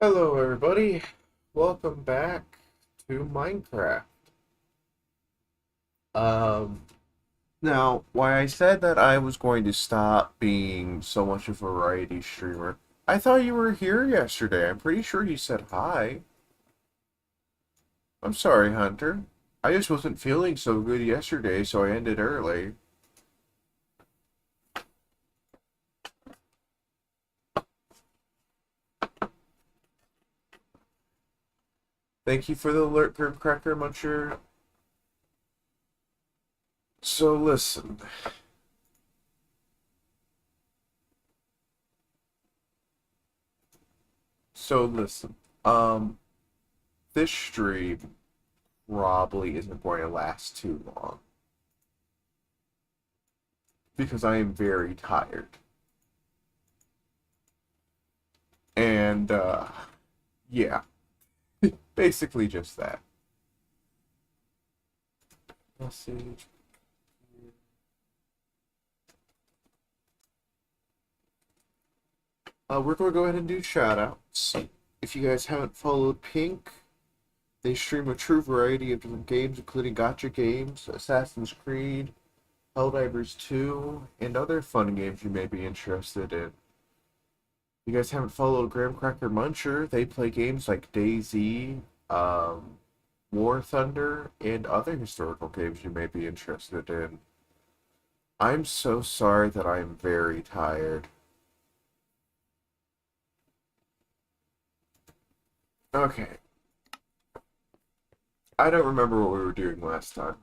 Hello, everybody. Welcome back to Minecraft. Um, Now, why I said that I was going to stop being so much of a variety streamer, I thought you were here yesterday. I'm pretty sure you said hi. I'm sorry, Hunter. I just wasn't feeling so good yesterday, so I ended early. Thank you for the alert, Grim Cracker Muncher. So listen. So listen. Um, this stream probably isn't going to last too long because I am very tired. And yeah, basically just that. Message. We're going to go ahead and do shoutouts. If you guys haven't followed Pink, they stream a true variety of different games, including gacha games, Assassin's Creed, Helldivers 2, and other fun games you may be interested in. If you guys haven't followed Graham Cracker Muncher, they play games like DayZ, War Thunder, and other historical games you may be interested in. I'm so sorry that I'm very tired. Okay, I don't remember what we were doing last time,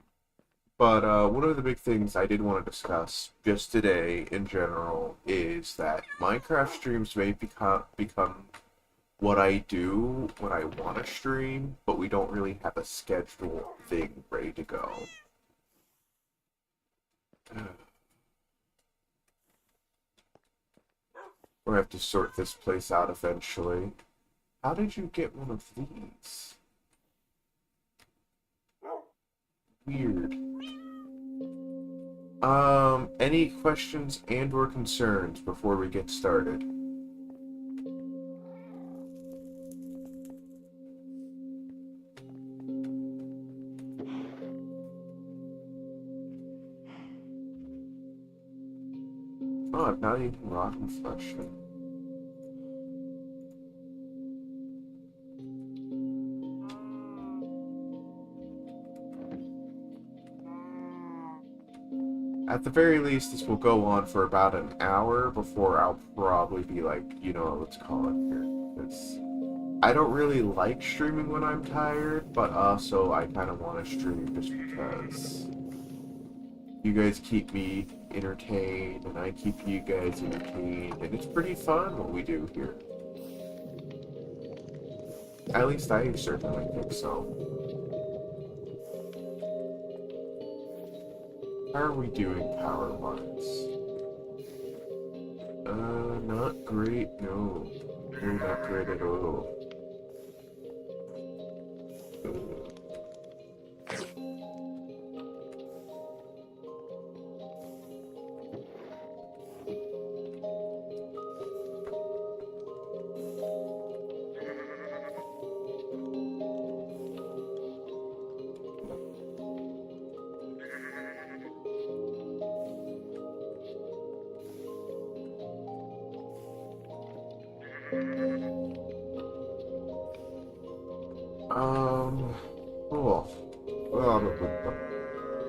but one of the big things I did want to discuss just today in general is that Minecraft streams may become what I do when I want to stream, but we don't really have a schedule thing ready to go. We'll have to sort this place out eventually. How did you get one of these? Weird. Any questions and or concerns before we get started? Oh, I've not eaten rotten flesh yet. At the very least, this will go on for about an hour before I'll probably be like, let's call it here. Because I don't really like streaming when I'm tired, but also I kind of want to stream just because you guys keep me entertained and I keep you guys entertained, and it's pretty fun what we do here. At least I certainly think so. How are we doing power-wise? Not great, no. No, not great at all. Cool.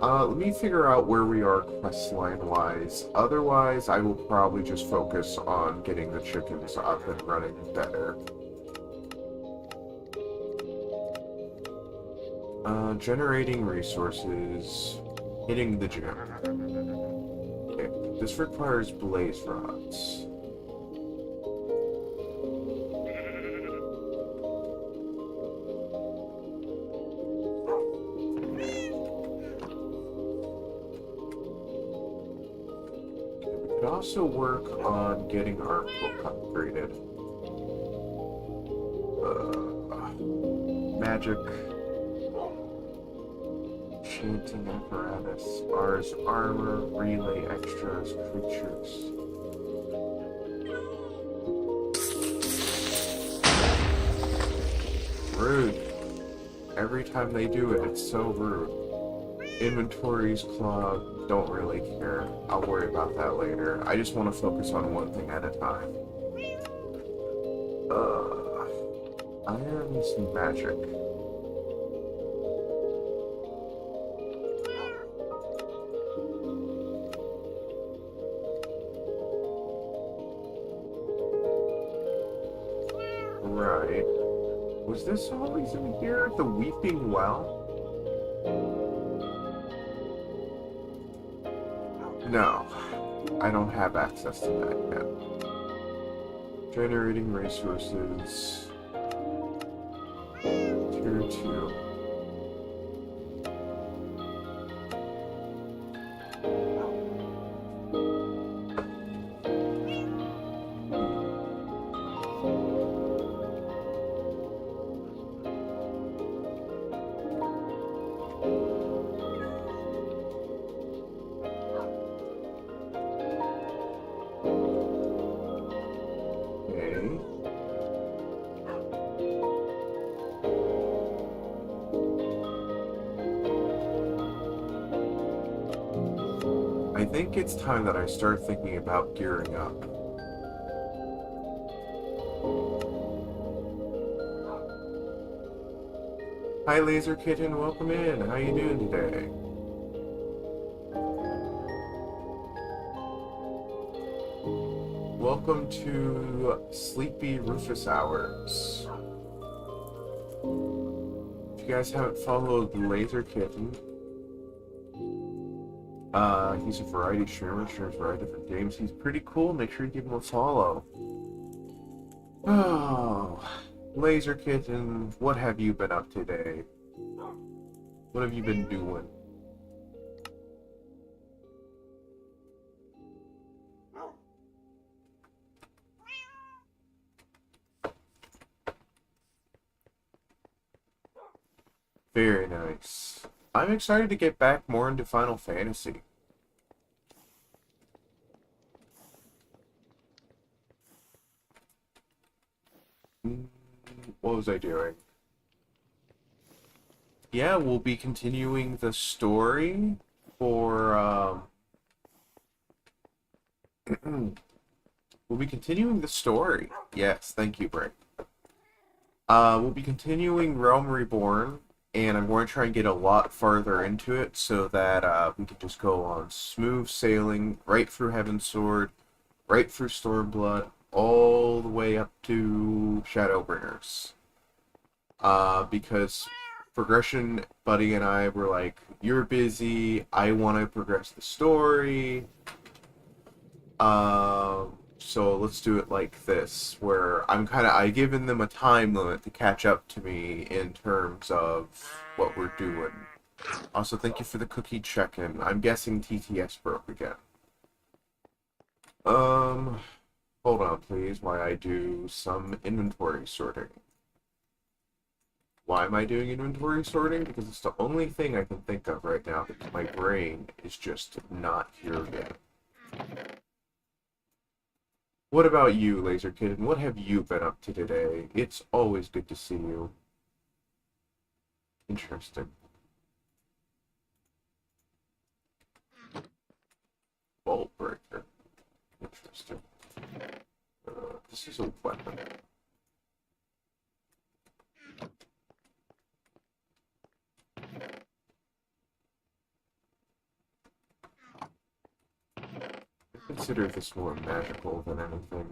Let me figure out where we are questline-wise. Otherwise, I will probably just focus on getting the chickens up and running better. Generating resources. Hitting the gym. Okay, this requires blaze rods. Also work on getting our book upgraded. Magic, enchanting apparatus, bars, armor, relay, extras, creatures. every time they do it, it's so rude. Inventories clogged, don't really care. I'll worry about that later. I just want to focus on one thing at a time. Iron and some magic. Right. Was this always in here? The Weeping Well? No. I don't have access to that yet. Generating resources. Tier 2. I think it's time that I start thinking about gearing up. Hi Laser Kitten, welcome in. How you doing today? Welcome to Sleepy Rufus Hours. If you guys haven't followed Laser Kitten, he's a variety streamer, streams a variety of different games. He's pretty cool. Make sure you give him a follow. Oh, Laser Kitten, what have you been up today? What have you been doing? Very nice. I'm excited to get back more into Final Fantasy. What was I doing? Yeah, we'll be continuing the story for, we'll be continuing the story. Yes, thank you, Brick. We'll be continuing Realm Reborn, and I'm going to try and get a lot farther into it so that, we can just go on smooth sailing right through Heaven's Sword, right through Stormblood, all the way up to Shadowbringers. Because Progression Buddy and I were like, you're busy, I want to progress the story, so let's do it like this, where I've given them a time limit to catch up to me in terms of what we're doing. Also, thank you for the cookie check-in. I'm guessing TTS broke again. Hold on, please, while I do some inventory sorting. Why am I doing inventory sorting? Because it's the only thing I can think of right now, because my brain is just not here yet. What about you, Laser Kid? What have you been up to today? It's always good to see you. Interesting. Bolt breaker. Interesting. This is a weapon. I consider this more magical than anything.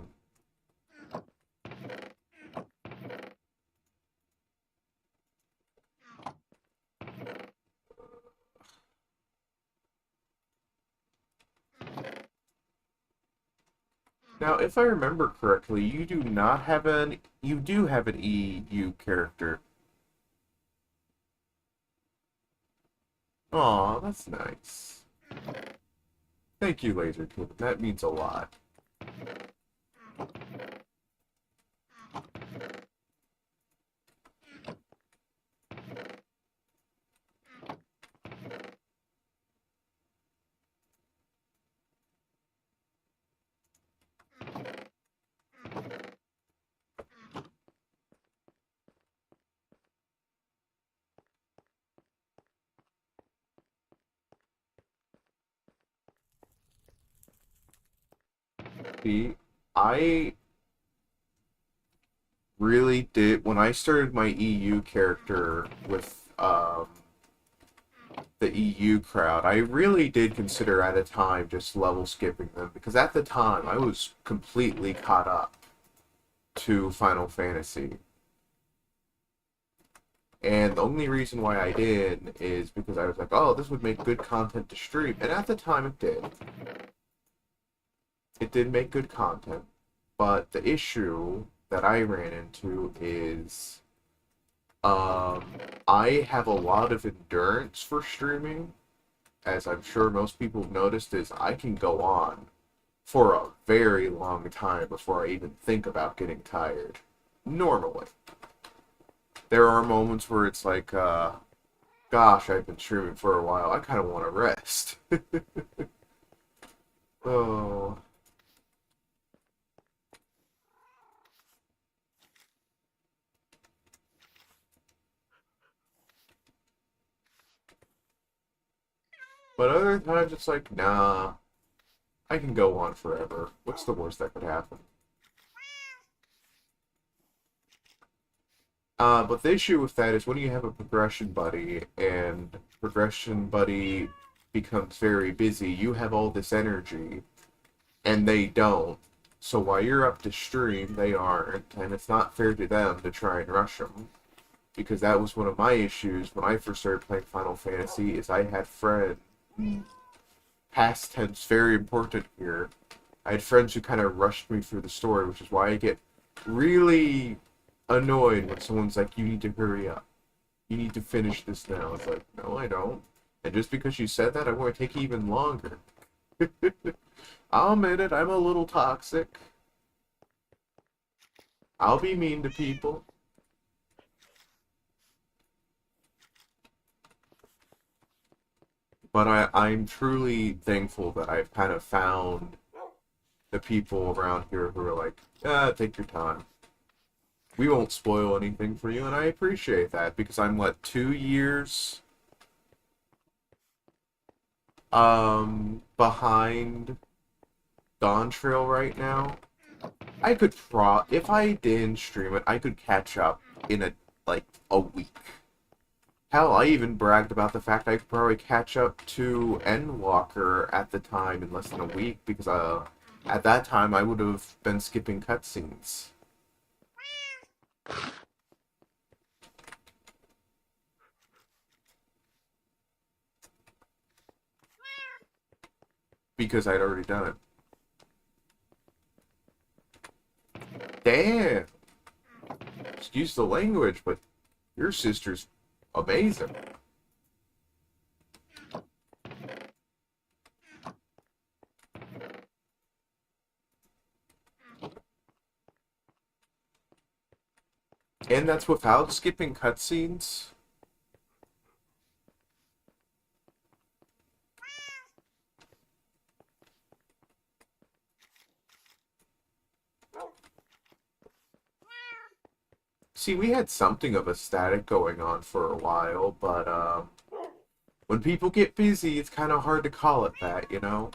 Now, if I remember correctly, you do have an EU character. Aw, that's nice. Thank you, Laser Kid. That means a lot. See, I really did when I started my EU character with the EU crowd. I really did consider at a time just level skipping them because at the time I was completely caught up to Final Fantasy. And the only reason why I did is because I was like, oh, this would make good content to stream. And at the time it did. It did make good content. But the issue that I ran into is um, I have a lot of endurance for streaming, as I'm sure most people have noticed, is I can go on for a very long time before I even think about getting tired. Normally. There are moments where it's like, gosh, I've been streaming for a while. I kind of want to rest. Oh. But other times it's like, nah, I can go on forever. What's the worst that could happen? But the issue with that is when you have a progression buddy and progression buddy becomes very busy, you have all this energy and they don't. So while you're up to stream, they aren't, and it's not fair to them to try and rush them. Because that was one of my issues when I first started playing Final Fantasy, is I had friends, past tense, very important here. I had friends who kind of rushed me through the story, which is why I get really annoyed when someone's like, you need to hurry up. You need to finish this now. It's like, no, I don't. And just because you said that, I'm going to take even longer. I'll admit it, I'm a little toxic. I'll be mean to people. But I'm truly thankful that I've kind of found the people around here who are like, take your time. We won't spoil anything for you, and I appreciate that because I'm, what, 2 years behind Dawn Trail right now. I could if I didn't stream it, I could catch up in a week. Hell, I even bragged about the fact I could probably catch up to Endwalker at the time in less than a week because at that time I would have been skipping cutscenes. Because I'd already done it. Damn! Excuse the language, but your sister's amazing. And that's without skipping cutscenes? See, we had something of a static going on for a while, but when people get busy, it's kind of hard to call it that, you know?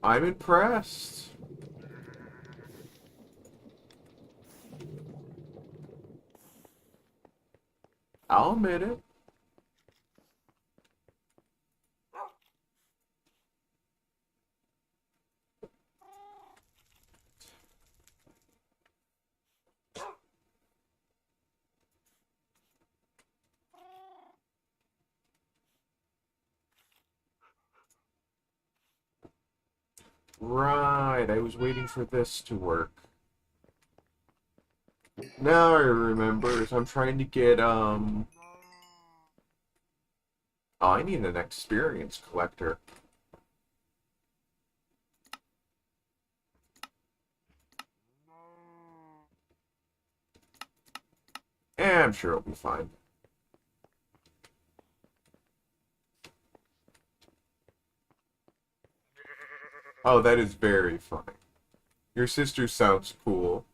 I'm impressed. I'll admit it. Right, I was waiting for this to work. Now I remember, so I'm trying to get, oh, I need an experience collector. I'm sure it'll be fine. Oh, that is very funny. Your sister sounds cool.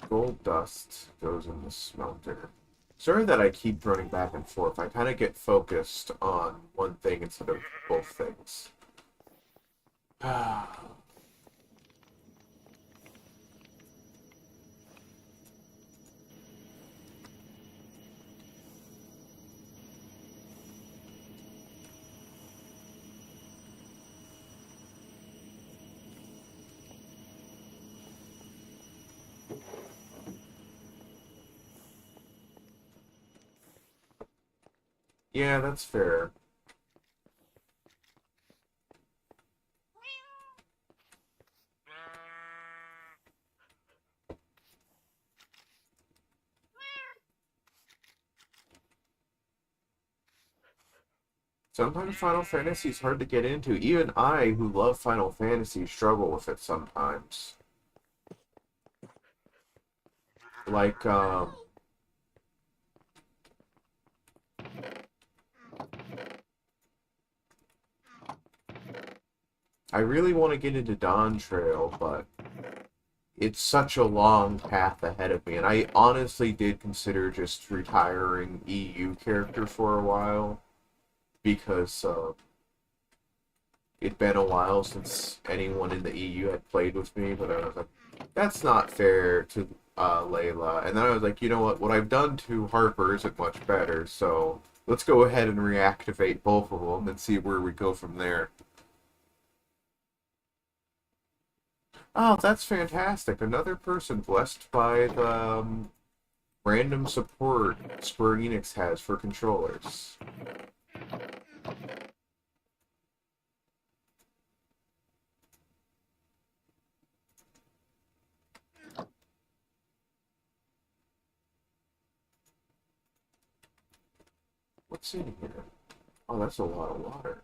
Gold dust goes in the smelter. Sorry that I keep running back and forth. I kind of get focused on one thing instead of both things. Yeah, that's fair. Sometimes Final Fantasy is hard to get into. Even I, who love Final Fantasy, struggle with it sometimes. Like, I really want to get into Dawn Trail, but it's such a long path ahead of me. And I honestly did consider just retiring EU character for a while because it'd been a while since anyone in the EU had played with me. But I was like, that's not fair to Layla. And then I was like, you know what? What I've done to Harper isn't much better, so let's go ahead and reactivate both of them and see where we go from there. Oh, that's fantastic. Another person blessed by the random support Square Enix has for controllers. What's in here? Oh, that's a lot of water.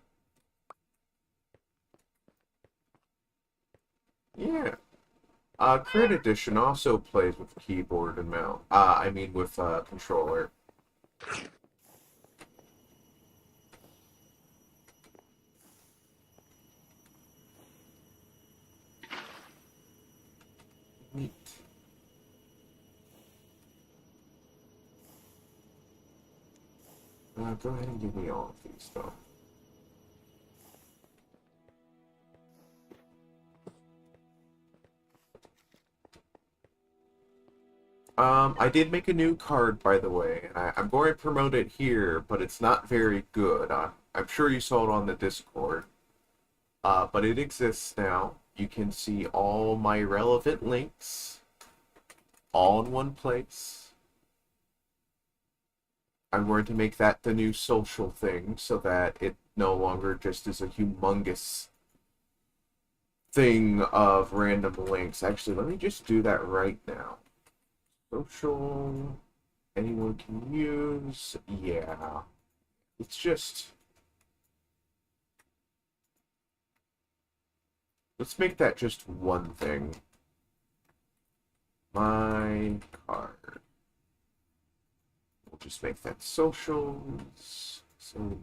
Yeah. Crit Edition also plays with keyboard and mouse. I mean with controller. Neat. Go ahead and give me all of these, though. I did make a new card, by the way, and I'm going to promote it here, but it's not very good. I'm sure you saw it on the Discord. But it exists now. You can see all my relevant links all in one place. I'm going to make that the new social thing so that it no longer just is a humongous thing of random links. Actually, let me just do that right now. Social, anyone can use. Yeah, it's just. Let's make that just one thing. My card. We'll just make that socials. So.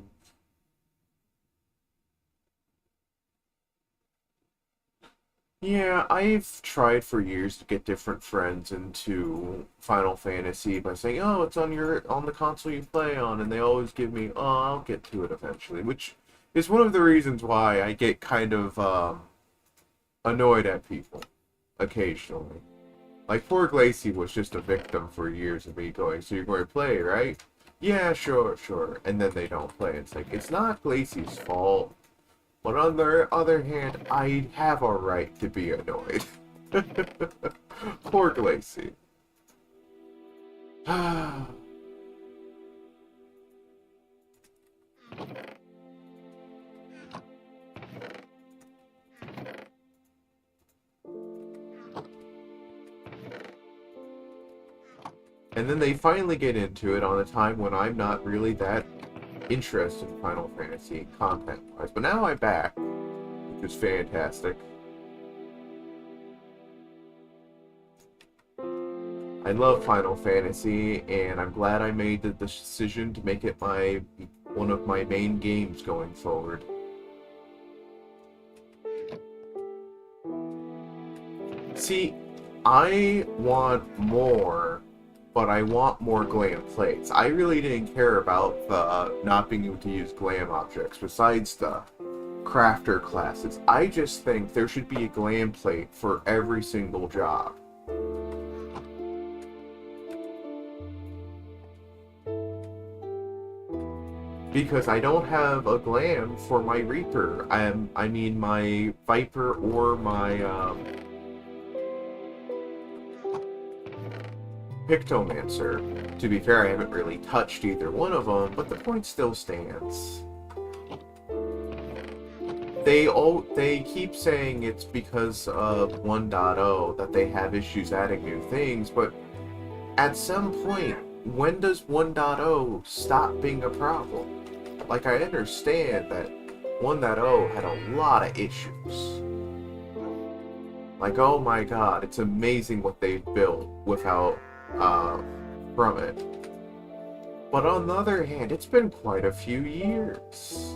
Yeah, I've tried for years to get different friends into Final Fantasy by saying, "Oh, it's on the console you play on," and they always give me, "Oh, I'll get to it eventually," which is one of the reasons why I get kind of annoyed at people occasionally. Like poor Glacy was just a victim for years of me going, "So you're going to play, right?" "Yeah, sure, sure," and then they don't play. It's like it's not Glacy's fault. But on the other hand, I have a right to be annoyed. Poor Glacy. And then they finally get into it on a time when I'm not really that interested in Final Fantasy content-wise. But now I'm back, which is fantastic. I love Final Fantasy, and I'm glad I made the decision to make it one of my main games going forward. See, I want more, but I want more glam plates. I really didn't care about the not being able to use glam objects besides the crafter classes. I just think there should be a glam plate for every single job. Because I don't have a glam for my Reaper. I mean my Viper or my Pictomancer. To be fair, I haven't really touched either one of them, but the point still stands. They keep saying it's because of 1.0 that they have issues adding new things, but at some point, when does 1.0 stop being a problem? Like, I understand that 1.0 had a lot of issues. Like, oh my god, it's amazing what they've built without, from it. But on the other hand, it's been quite a few years.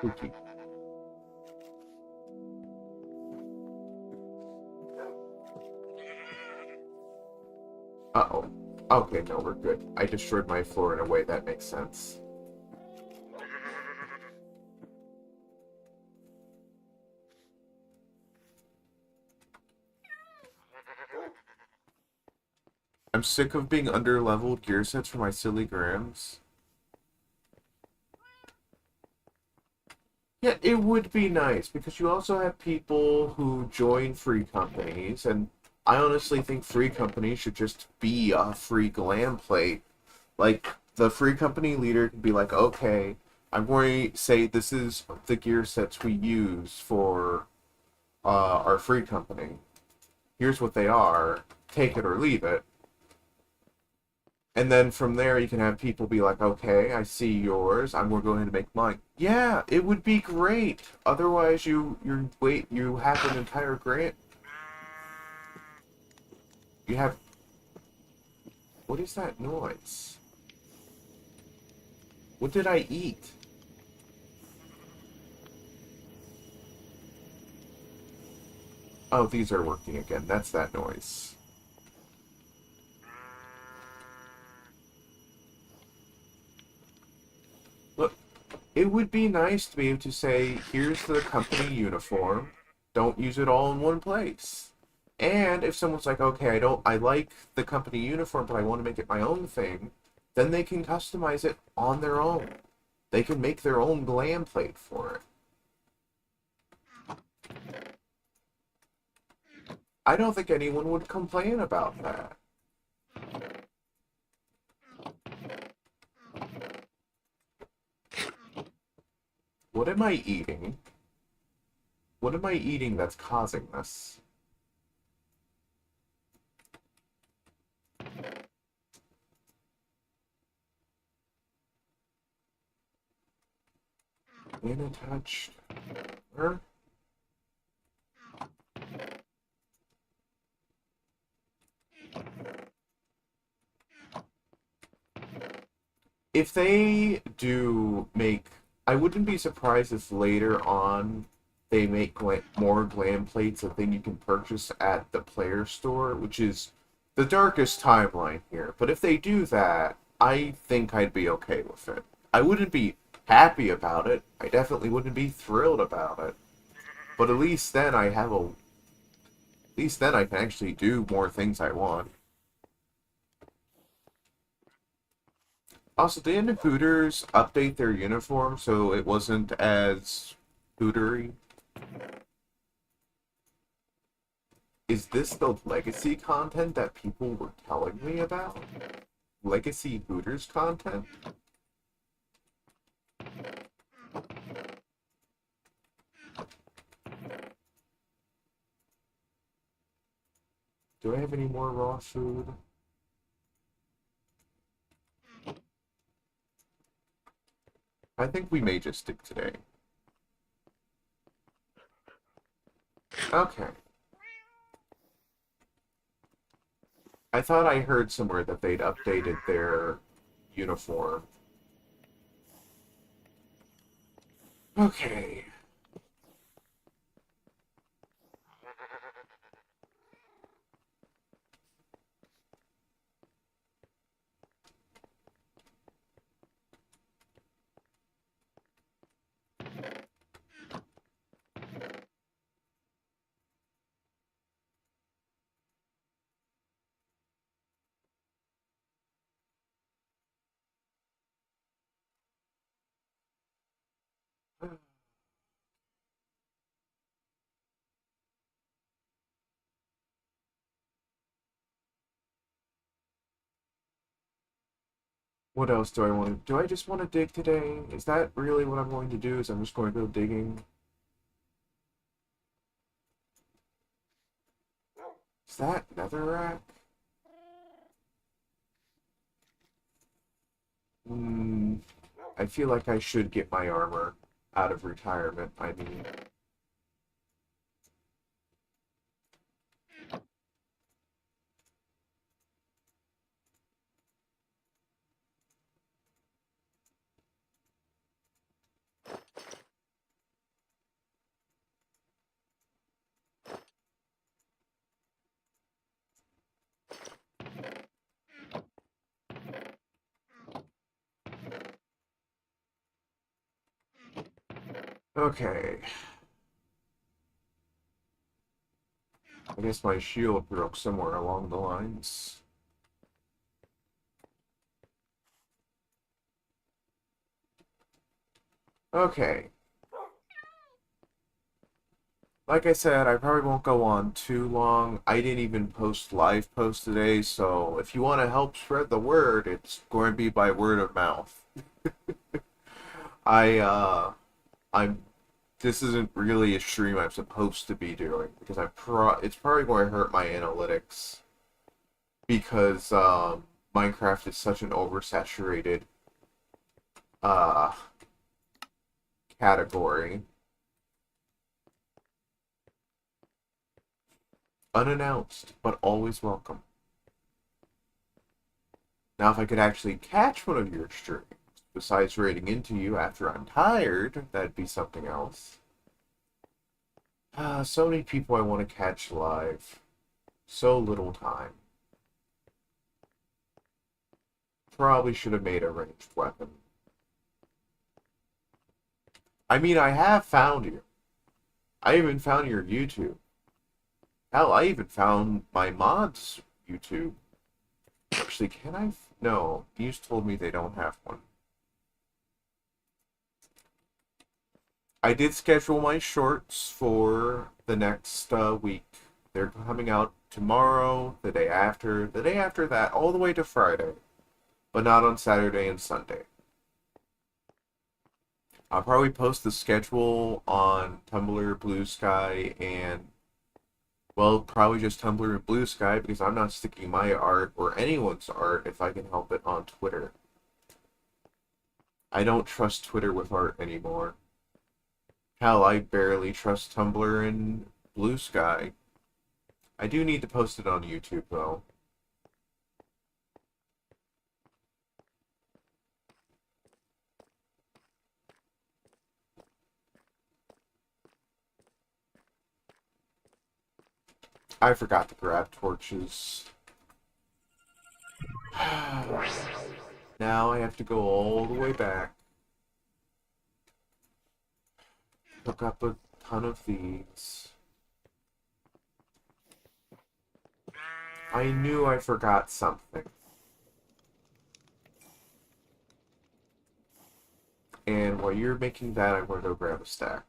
Okay. Uh-oh. Okay, no, we're good. I destroyed my floor in a way that makes sense. I'm sick of being under-leveled gear sets for my silly grams. Yeah, it would be nice, because you also have people who join free companies, and I honestly think free companies should just be a free glam plate. Like, the free company leader could be like, okay, I'm going to say this is the gear sets we use for our free company. Here's what they are. Take it or leave it. And then from there, you can have people be like, okay, I see yours. I'm going to go ahead and make mine. Yeah, it would be great. Otherwise, you have an entire grant. You have. What is that noise? What did I eat? Oh, these are working again. That's that noise. Look, it would be nice to be able to say, here's the company uniform. Don't use it all in one place. And if someone's like, okay, I like the company uniform, but I want to make it my own thing, then they can customize it on their own. They can make their own glam plate for it. I don't think anyone would complain about that. What am I eating? What am I eating that's causing this? Unattached. Huh? If they do make, I wouldn't be surprised if later on they make more glam plates, a thing you can purchase at the player store, which is the darkest timeline here. But if they do that, I think I'd be okay with it. I wouldn't be happy about it. I definitely wouldn't be thrilled about it. But at least then at least then I can actually do more things I want. Also, didn't Hooters update their uniform so it wasn't as Hootery? Is this the legacy content that people were telling me about? Legacy Hooters content? Do I have any more raw food? I think we may just stick today. Okay. I thought I heard somewhere that they'd updated their uniform. Okay. What else do I want to... Do I just want to dig today? Is that really what I'm going to do? Is I'm just going to go digging? Is that netherrack? Hmm. I feel like I should get my armor out of retirement, I mean. Okay. I guess my shield broke somewhere along the lines. Okay. Like I said, I probably won't go on too long. I didn't even post live post today, so if you want to help spread the word, it's going to be by word of mouth. I I'm this isn't really a stream I'm supposed to be doing because it's probably going to hurt my analytics because Minecraft is such an oversaturated uh category. Unannounced, but always welcome. Now, if I could actually catch one of your streams, besides raiding into you after I'm tired, that'd be something else. So many people I want to catch live. So little time. Probably should have made a ranged weapon. I mean, I have found you. I even found your YouTube. Hell, I even found my mod's YouTube. Actually, can I? No, you just told me they don't have one. I did schedule my shorts for the next week. They're coming out tomorrow, the day after that, all the way to Friday, but not on Saturday and Sunday. I'll probably post the schedule on Tumblr, Blue Sky, and well, probably just Tumblr and Blue Sky because I'm not sticking my art or anyone's art if I can help it on Twitter. I don't trust Twitter with art anymore. Hell, I barely trust Tumblr and Blue Sky. I do need to post it on YouTube, though. I forgot to grab torches. Now I have to go all the way back. Hook up a ton of these. I knew I forgot something. And while you're making that, I'm going to go grab a stack.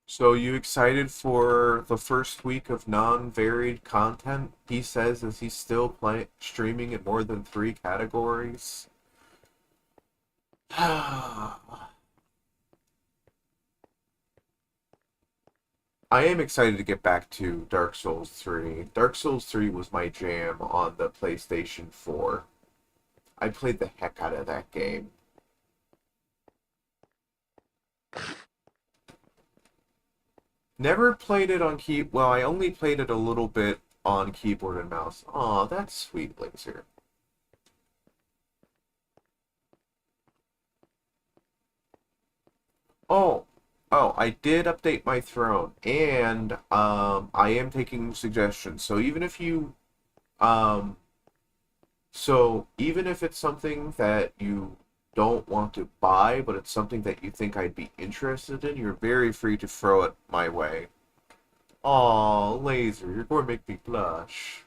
So, you excited for the first week of non-varied content? He says as he's still streaming in more than 3 categories. I am excited to get back to Dark Souls 3. Dark Souls 3 was my jam on the PlayStation 4. I played the heck out of that game. Never played it on well, I only played it a little bit on keyboard and mouse. Aw, that's sweet, Laser. Oh, I did update my throne, and I am taking suggestions. Um, so even if it's something that you don't want to buy, but it's something that you think I'd be interested in, you're very free to throw it my way. Aw, Laser, you're going to make me blush.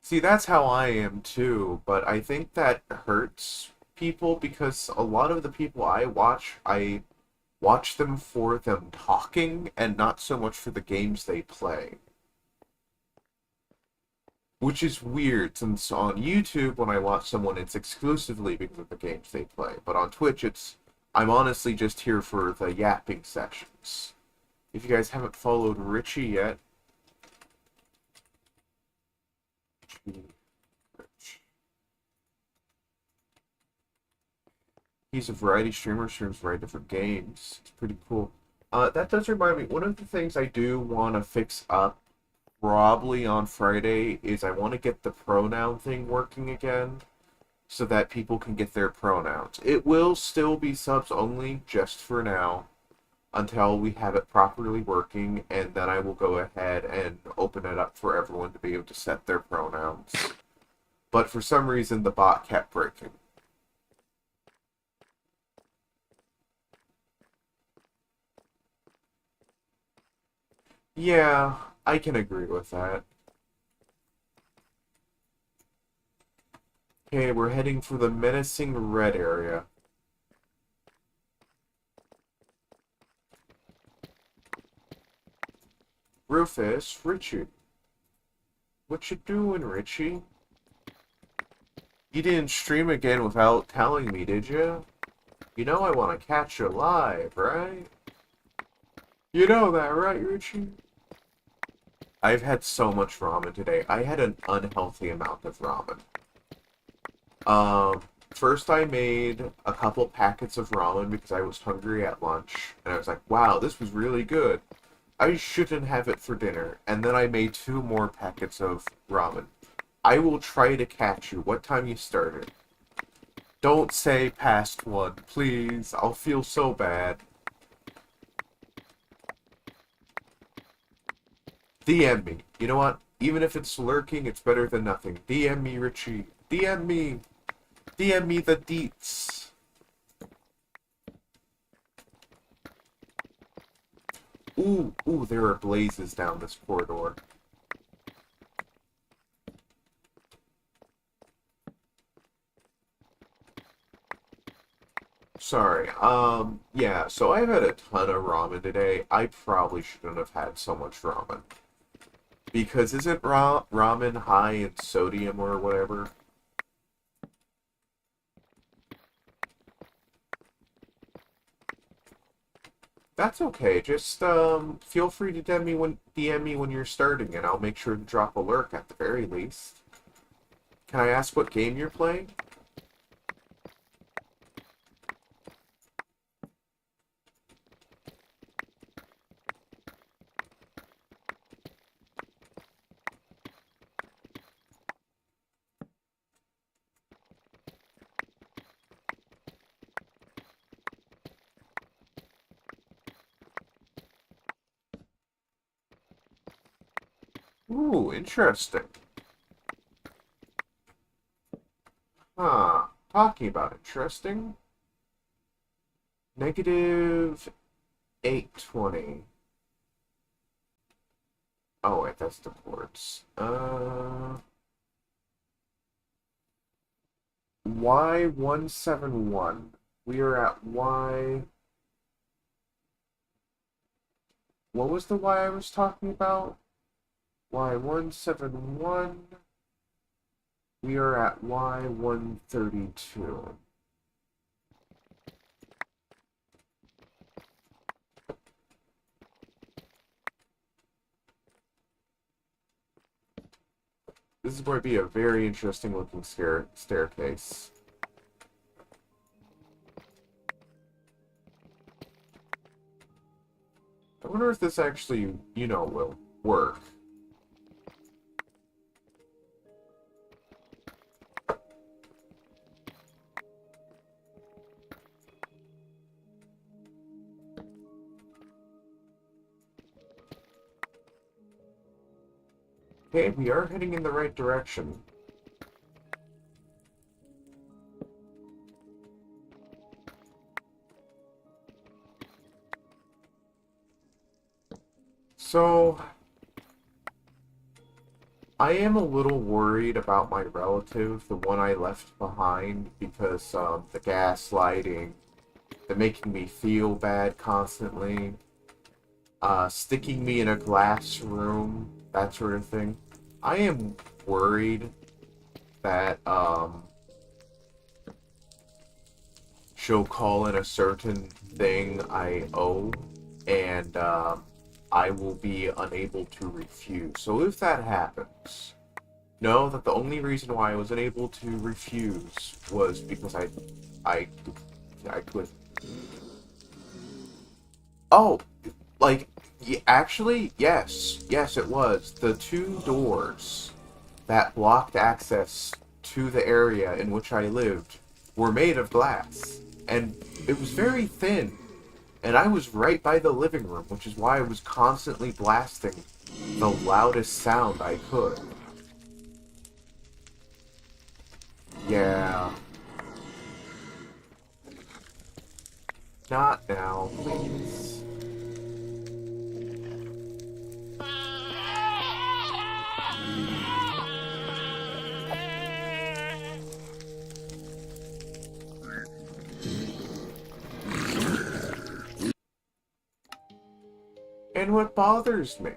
See, that's how I am too, but I think that hurts people because a lot of the people I watch them for them talking and not so much for the games they play. Which is weird since on YouTube when I watch someone it's exclusively because of the games they play. But on Twitch I'm honestly just here for the yapping sessions. If you guys haven't followed Richie yet, he's a variety streamer, streams variety different games. It's pretty cool. That does remind me, one of the things I do want to fix up probably on Friday is I want to get the pronoun thing working again so that people can get their pronouns. It will still be subs only just for now until we have it properly working, and then I will go ahead and open it up for everyone to be able to set their pronouns. But for some reason, the bot kept breaking. Yeah, I can agree with that. Okay, we're heading for the menacing red area. Rufus, Richie. What you doing, Richie? You didn't stream again without telling me, did you? You know I want to catch you live, right? You know that, right, Richie? I've had so much ramen today. I had an unhealthy amount of ramen. Um, First I made a couple packets of ramen because I was hungry at lunch, and I was like, wow, this was really good. I shouldn't have it for dinner. And then I made two more packets of ramen. I will try to catch you. What time you started? Don't say past one, please. I'll feel so bad. DM me. You know what? Even if it's lurking, it's better than nothing. DM me, Richie. DM me. DM me the deets. Ooh, there are blazes down this corridor. Sorry. Yeah, so I've had a ton of ramen today. I probably shouldn't have had so much ramen. Because isn't ramen high in sodium or whatever? That's okay. Just feel free to DM me when you're starting, and I'll make sure to drop a lurk at the very least. Can I ask what game you're playing? Ooh, interesting. Huh. Talking about interesting. Negative 820. Oh wait, that's the ports. Y171. We are at Y. What was the Y I was talking about? Y171. We are at Y132. This is going to be a very interesting looking staircase. I wonder if this actually, you know, will work. Okay, we are heading in the right direction. So, I am a little worried about my relative, the one I left behind, because the gaslighting, the making me feel bad constantly, sticking me in a glass room, that sort of thing. I am worried that she'll call in a certain thing I owe, and I will be unable to refuse. So if that happens, know that the only reason why I was unable to refuse was because I could. Oh, like, actually, yes, it was. The two doors that blocked access to the area in which I lived were made of glass, and it was very thin. And I was right by the living room, which is why I was constantly blasting the loudest sound I could. Yeah. Not now, please. And what bothers me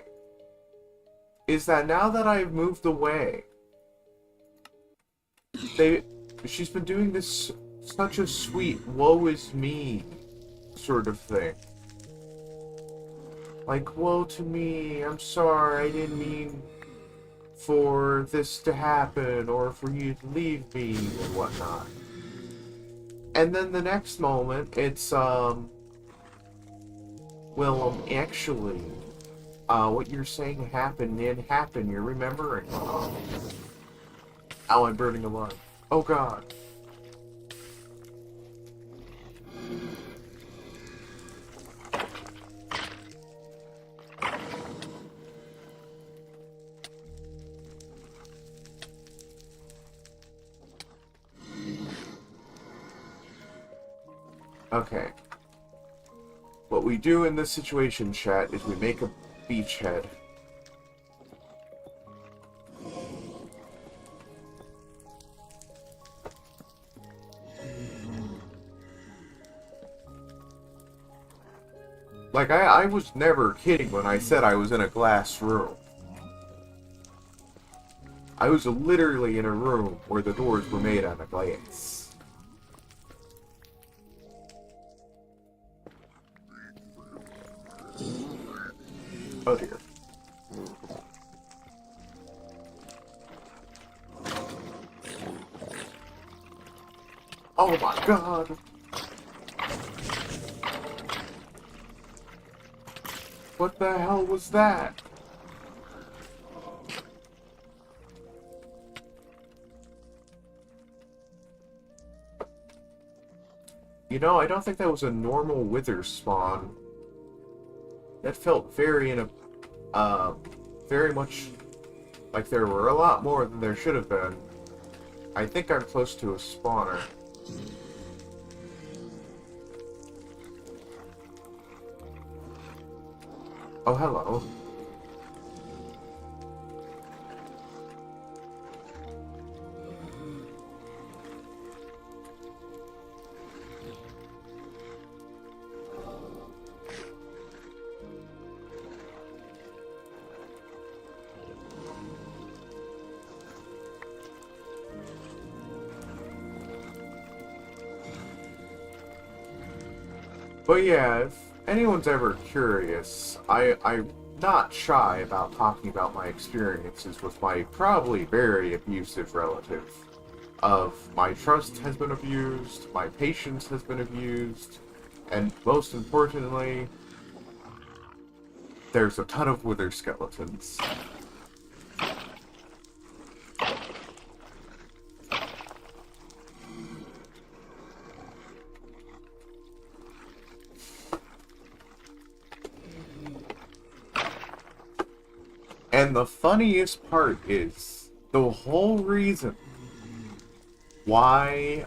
is that now that I've moved away, she's been doing this such a sweet woe is me sort of thing. Like, woe to me, I'm sorry, I didn't mean for this to happen or for you to leave me and whatnot. And then the next moment, it's, actually, what you're saying happened and happened, you're remembering. Oh, I'm burning alive. Oh god. Okay. What we do in this situation, chat, is we make a beachhead. Like, I was never kidding when I said I was in a glass room. I was literally in a room where the doors were made out of glass. Oh dear. Oh my god! What the hell was that? You know, I don't think that was a normal wither spawn. That felt very very much like there were a lot more than there should have been. I think I'm close to a spawner. Oh, hello. But yeah, if anyone's ever curious, I not shy about talking about my experiences with my probably very abusive relative. Of my trust has been abused, my patience has been abused, and most importantly, there's a ton of wither skeletons. And the funniest part is, the whole reason why,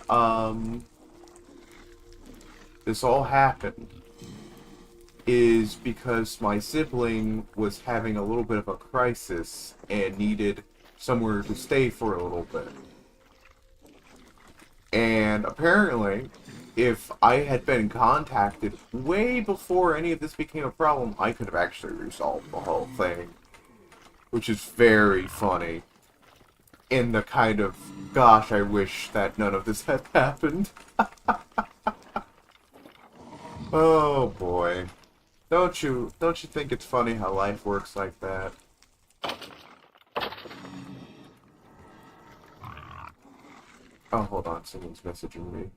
this all happened is because my sibling was having a little bit of a crisis and needed somewhere to stay for a little bit. And apparently, if I had been contacted way before any of this became a problem, I could have actually resolved the whole thing. Which is very funny. In the kind of, gosh, I wish that none of this had happened. Oh boy. Don't you think it's funny how life works like that? Oh, hold on, someone's messaging me.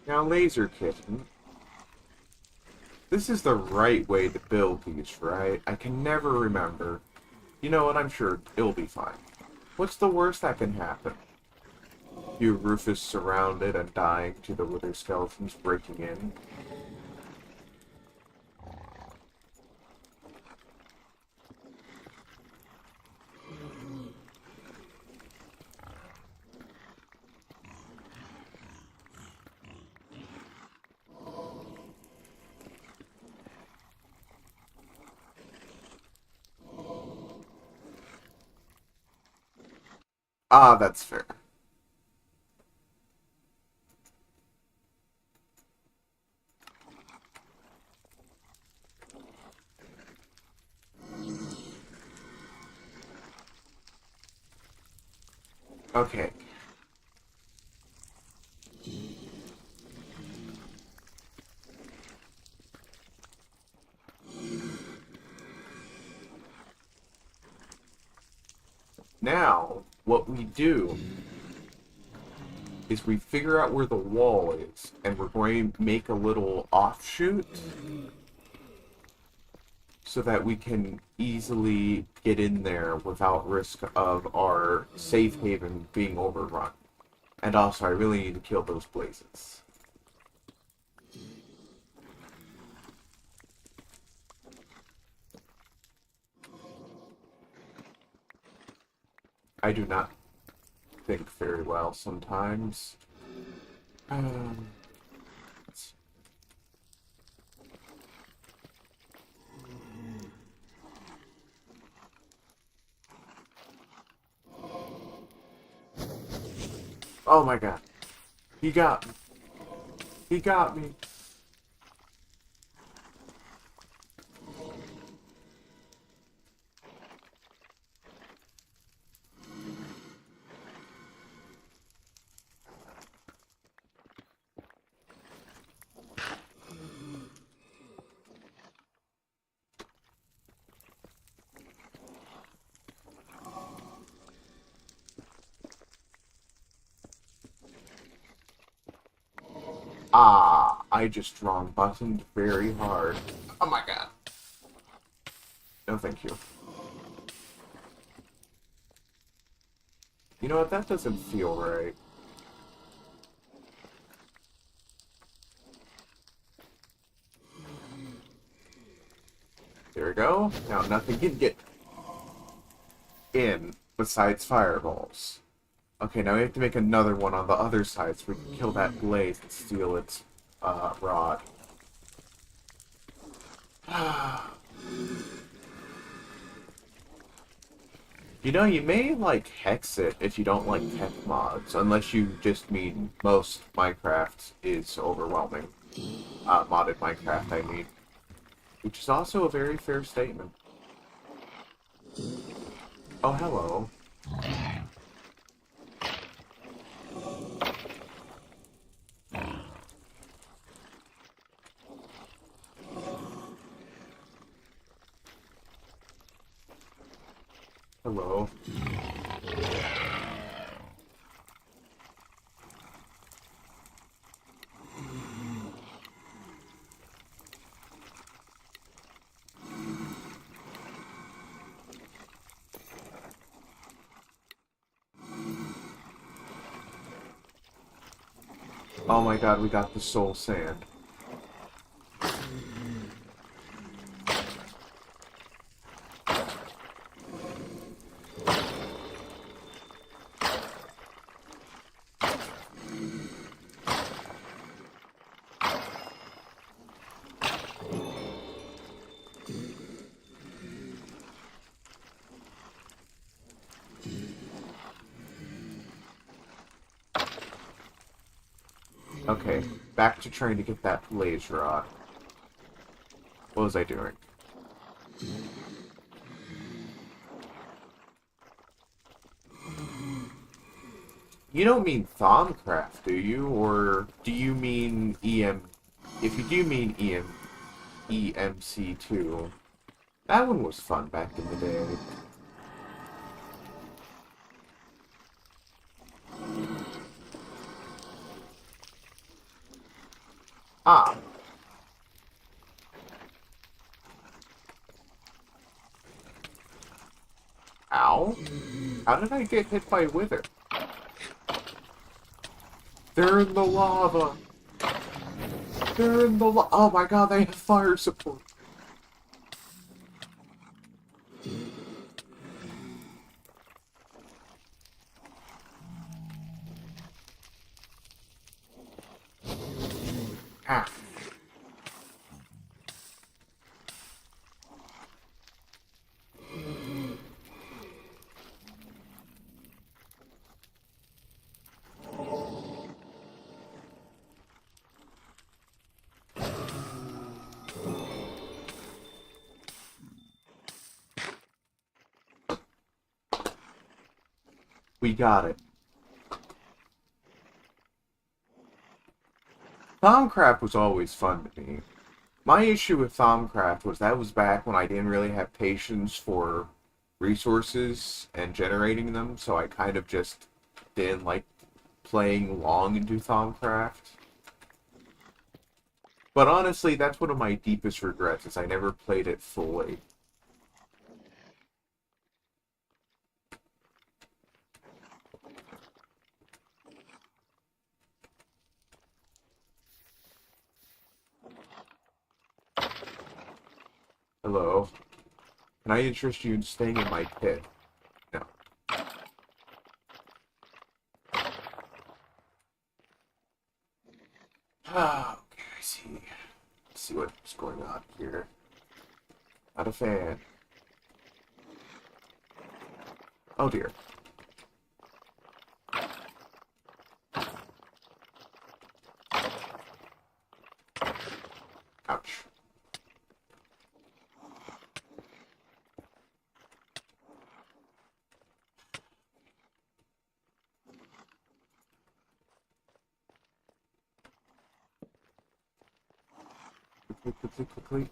Now, Laser Kitten, this is the right way to build these, right? I can never remember. You know what, I'm sure it'll be fine. What's the worst that can happen? You Rufus surrounded and dying to the wither skeletons breaking in. Ah, that's fair. Okay. Now, what we do is we figure out where the wall is, and we're going to make a little offshoot so that we can easily get in there without risk of our safe haven being overrun. And also, I really need to kill those blazes. I do not think very well sometimes. Um, oh my god. He got me. He got me. Ah, I just wrong buttoned very hard. Oh my god. No, thank you. You know what? That doesn't feel right. There we go. Now nothing can get in besides fireballs. Okay, now we have to make another one on the other side so we can kill that blaze and steal its rod. You know, you may like hex it if you don't like tech mods, unless you just mean most Minecraft is overwhelming. Modded Minecraft, I mean. Which is also a very fair statement. Oh, hello. Hello. Oh my god, we got the soul sand. Okay, back to trying to get that blaze rod. What was I doing? You don't mean Thaumcraft, do you? Or do you mean EM... If you do mean EMC2, that one was fun back in the day. Ah. Ow? How did I get hit by Wither? They're in the lava! They're in the lava! Oh my god, they have fire support! Ah. We got it. Thaumcraft was always fun to me. My issue with Thaumcraft was that was back when I didn't really have patience for resources and generating them, so I kind of just didn't like playing long into Thaumcraft. But honestly, that's one of my deepest regrets, is I never played it fully. Hello. Can I interest you in staying in my pit? No. Ah, okay, I see. Let's see what's going on here. Not a fan. Oh dear. Ouch. Quickly.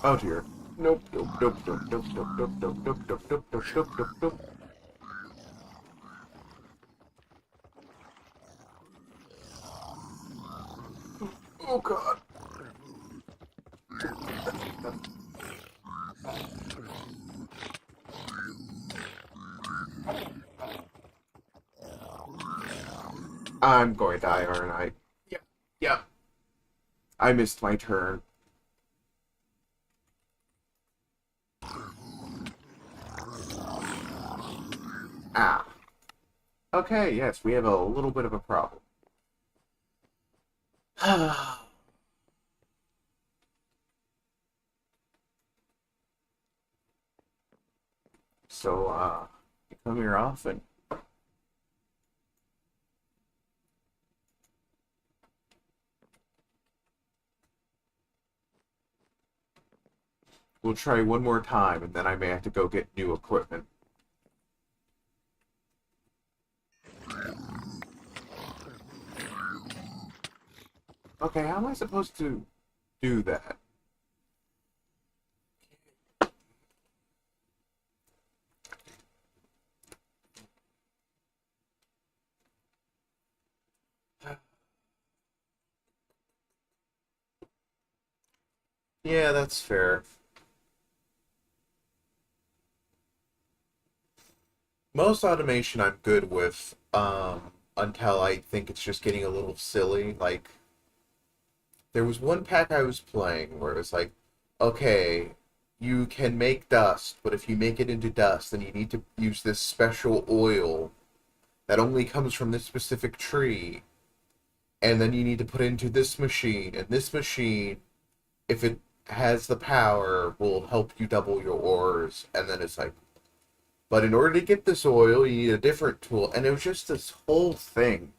Oh dear. Nope, nope, nope, nope, nope, nope, nope, nope, nope, nope, nope, nope, nope, nope, nope. Oh god. I'm going to die, aren't I? Yep. Yep. I missed my turn. Ah. Okay, yes, we have a little bit of a problem. So, you come here often. We'll try one more time, and then I may have to go get new equipment. Okay, how am I supposed to do that? Yeah, that's fair. Most automation I'm good with, until I think it's just getting a little silly. Like, there was one pack I was playing where it was like, okay, you can make dust, but if you make it into dust, then you need to use this special oil that only comes from this specific tree, and then you need to put it into this machine, and this machine, if it has the power, will help you double your ores, and then it's like, but in order to get this oil, you need a different tool, and it was just this whole thing.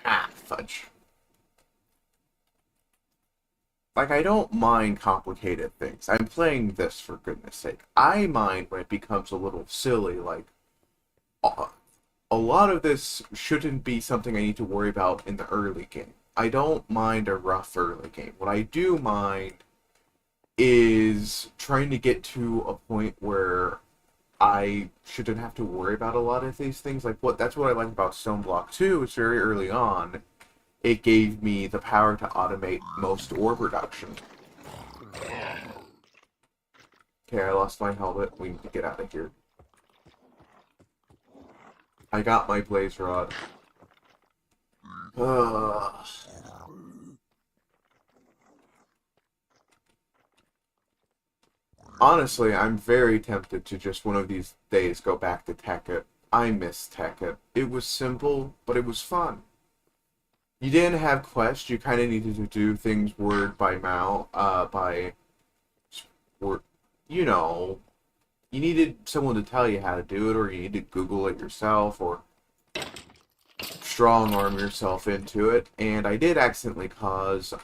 Ah, fudge. Like, I don't mind complicated things. I'm playing this for goodness sake. I mind when it becomes a little silly, like, uh, a lot of this shouldn't be something I need to worry about in the early game. I don't mind a rough early game. What I do mind is trying to get to a point where I shouldn't have to worry about a lot of these things. Like what that's what I like about Stoneblock 2 is very early on, it gave me the power to automate most ore production. Okay, I lost my helmet. We need to get out of here. I got my blaze rod. Ugh. Honestly, I'm very tempted to just one of these days go back to Tekkit. I miss Tekkit. It was simple, but it was fun. You didn't have quests. You kind of needed to do things word by mouth, by word. You know, you needed someone to tell you how to do it, or you needed to Google it yourself, or strong arm yourself into it. And I did accidentally cause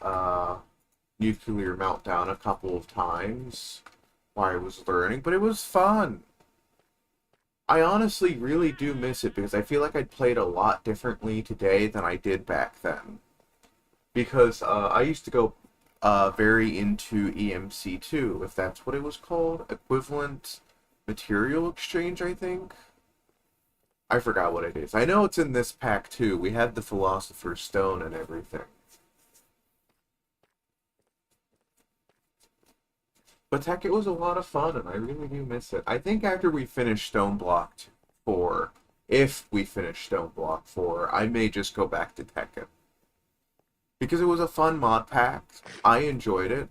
nuclear meltdown a couple of times while I was learning, but it was fun. I honestly really do miss it because I feel like I'd played a lot differently today than I did back then. Because I used to go very into EMC2, if that's what it was called. Equivalent Material Exchange, I think. I forgot what it is. I know it's in this pack too. We had the Philosopher's Stone and everything. But Tekkit was a lot of fun, and I really do miss it. I think after we finish Stoneblock 4, if we finish Stoneblock 4, I may just go back to Tekkit. Because it was a fun mod pack. I enjoyed it.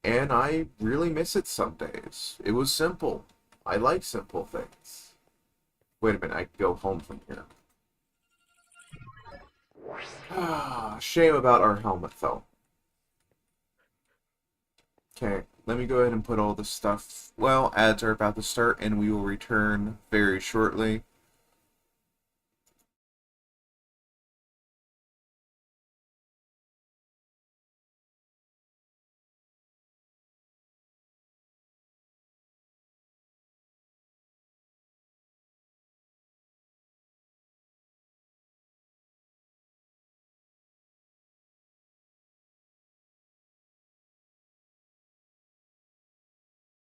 And I really miss it some days. It was simple. I like simple things. Wait a minute, I can go home from here. Shame about our helmet, though. Okay, let me go ahead and put all this stuff. Well, ads are about to start, and we will return very shortly.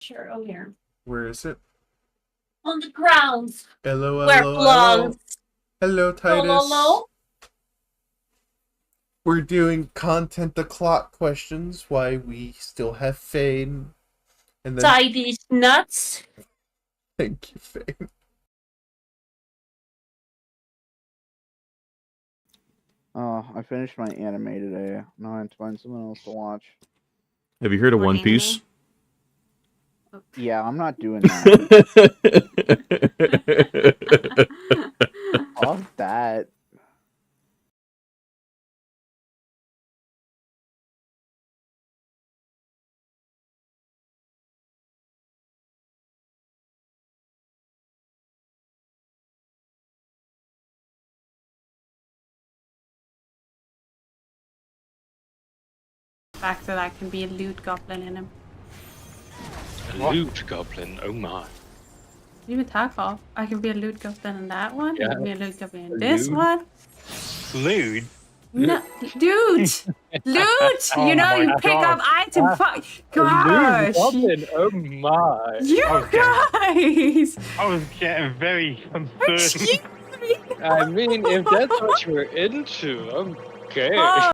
picture. Oh, here. Where is it? On the ground. Hello, Where it hello, belongs. hello. Hello, Titus. Hello. We're doing content the clock questions. Why we still have Fane. And then Tie these nuts. thank you, Fane. I finished my anime today. Now I have to find something else to watch. Have you heard of More One anime? Piece? Yeah, I'm not doing that. Fuck that. The fact that I can be a loot goblin in him. A loot goblin, oh my. You would talk off. I can be a loot goblin in that one. Yeah. I can be a loot goblin in A this loot? one. Loot? No, dude! Loot! Oh you know, my you pick God. up items. A loot Gosh! goblin, oh my. You guys! I was getting very Excuse concerned. me! I mean, if that's what you're into, okay. Oh.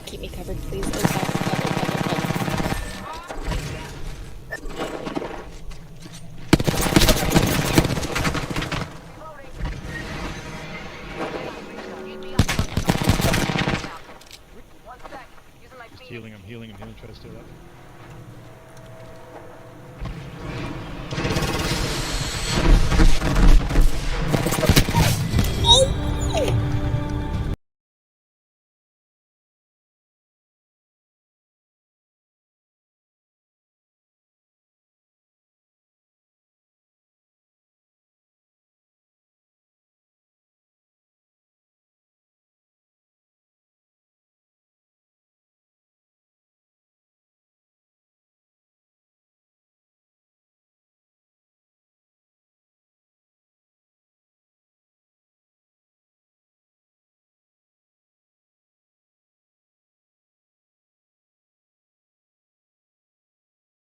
Keep me covered, please. Oh, cover. Healing, I'm healing, try to steal that.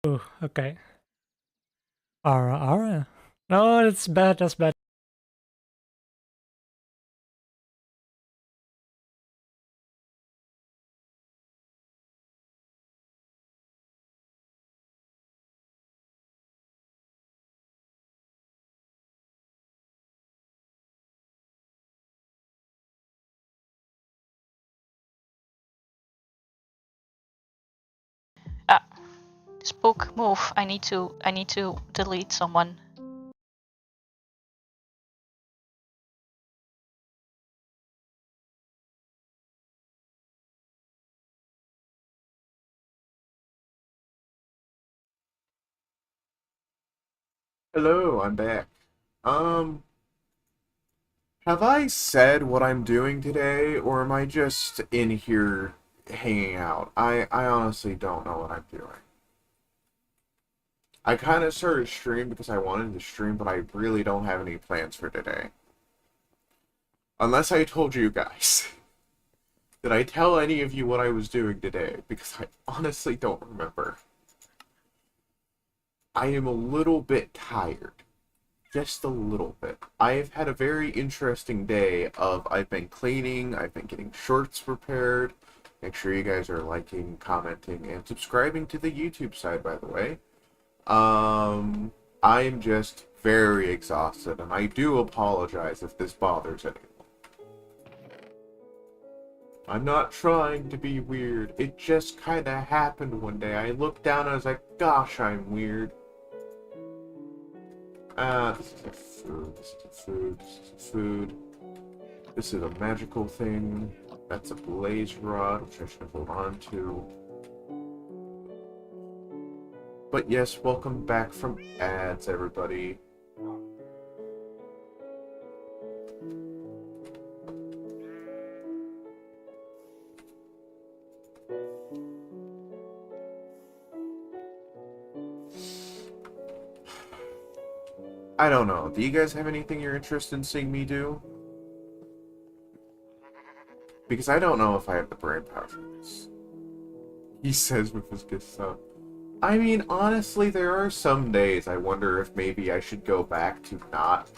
Oh, okay. Ara. No, that's bad, that's bad. Spook, move. I need to delete someone. Hello, I'm back. Have I said what I'm doing today, or am I just in here hanging out? I honestly don't know what I'm doing. I kind of started stream because I wanted to stream, but I really don't have any plans for today. Unless I told you guys. Did I tell any of you what I was doing today? Because I honestly don't remember. I am a little bit tired. Just a little bit. I've had a very interesting day of I've been cleaning, I've been getting shorts prepared. Make sure you guys are liking, commenting, and subscribing to the YouTube side, by the way. I am just very exhausted, and I do apologize if this bothers anyone. I'm not trying to be weird. It just kinda happened one day. I looked down and I was like, gosh, I'm weird. This is a food, this is a food, this is a food. This is a magical thing. That's a blaze rod, which I should hold on to. But yes, welcome back from ads, everybody. I don't know. Do you guys have anything you're interested in seeing me do? Because I don't know if I have the brain power for this. He says with his good stuff. I mean, honestly, there are some days I wonder if maybe I should go back to not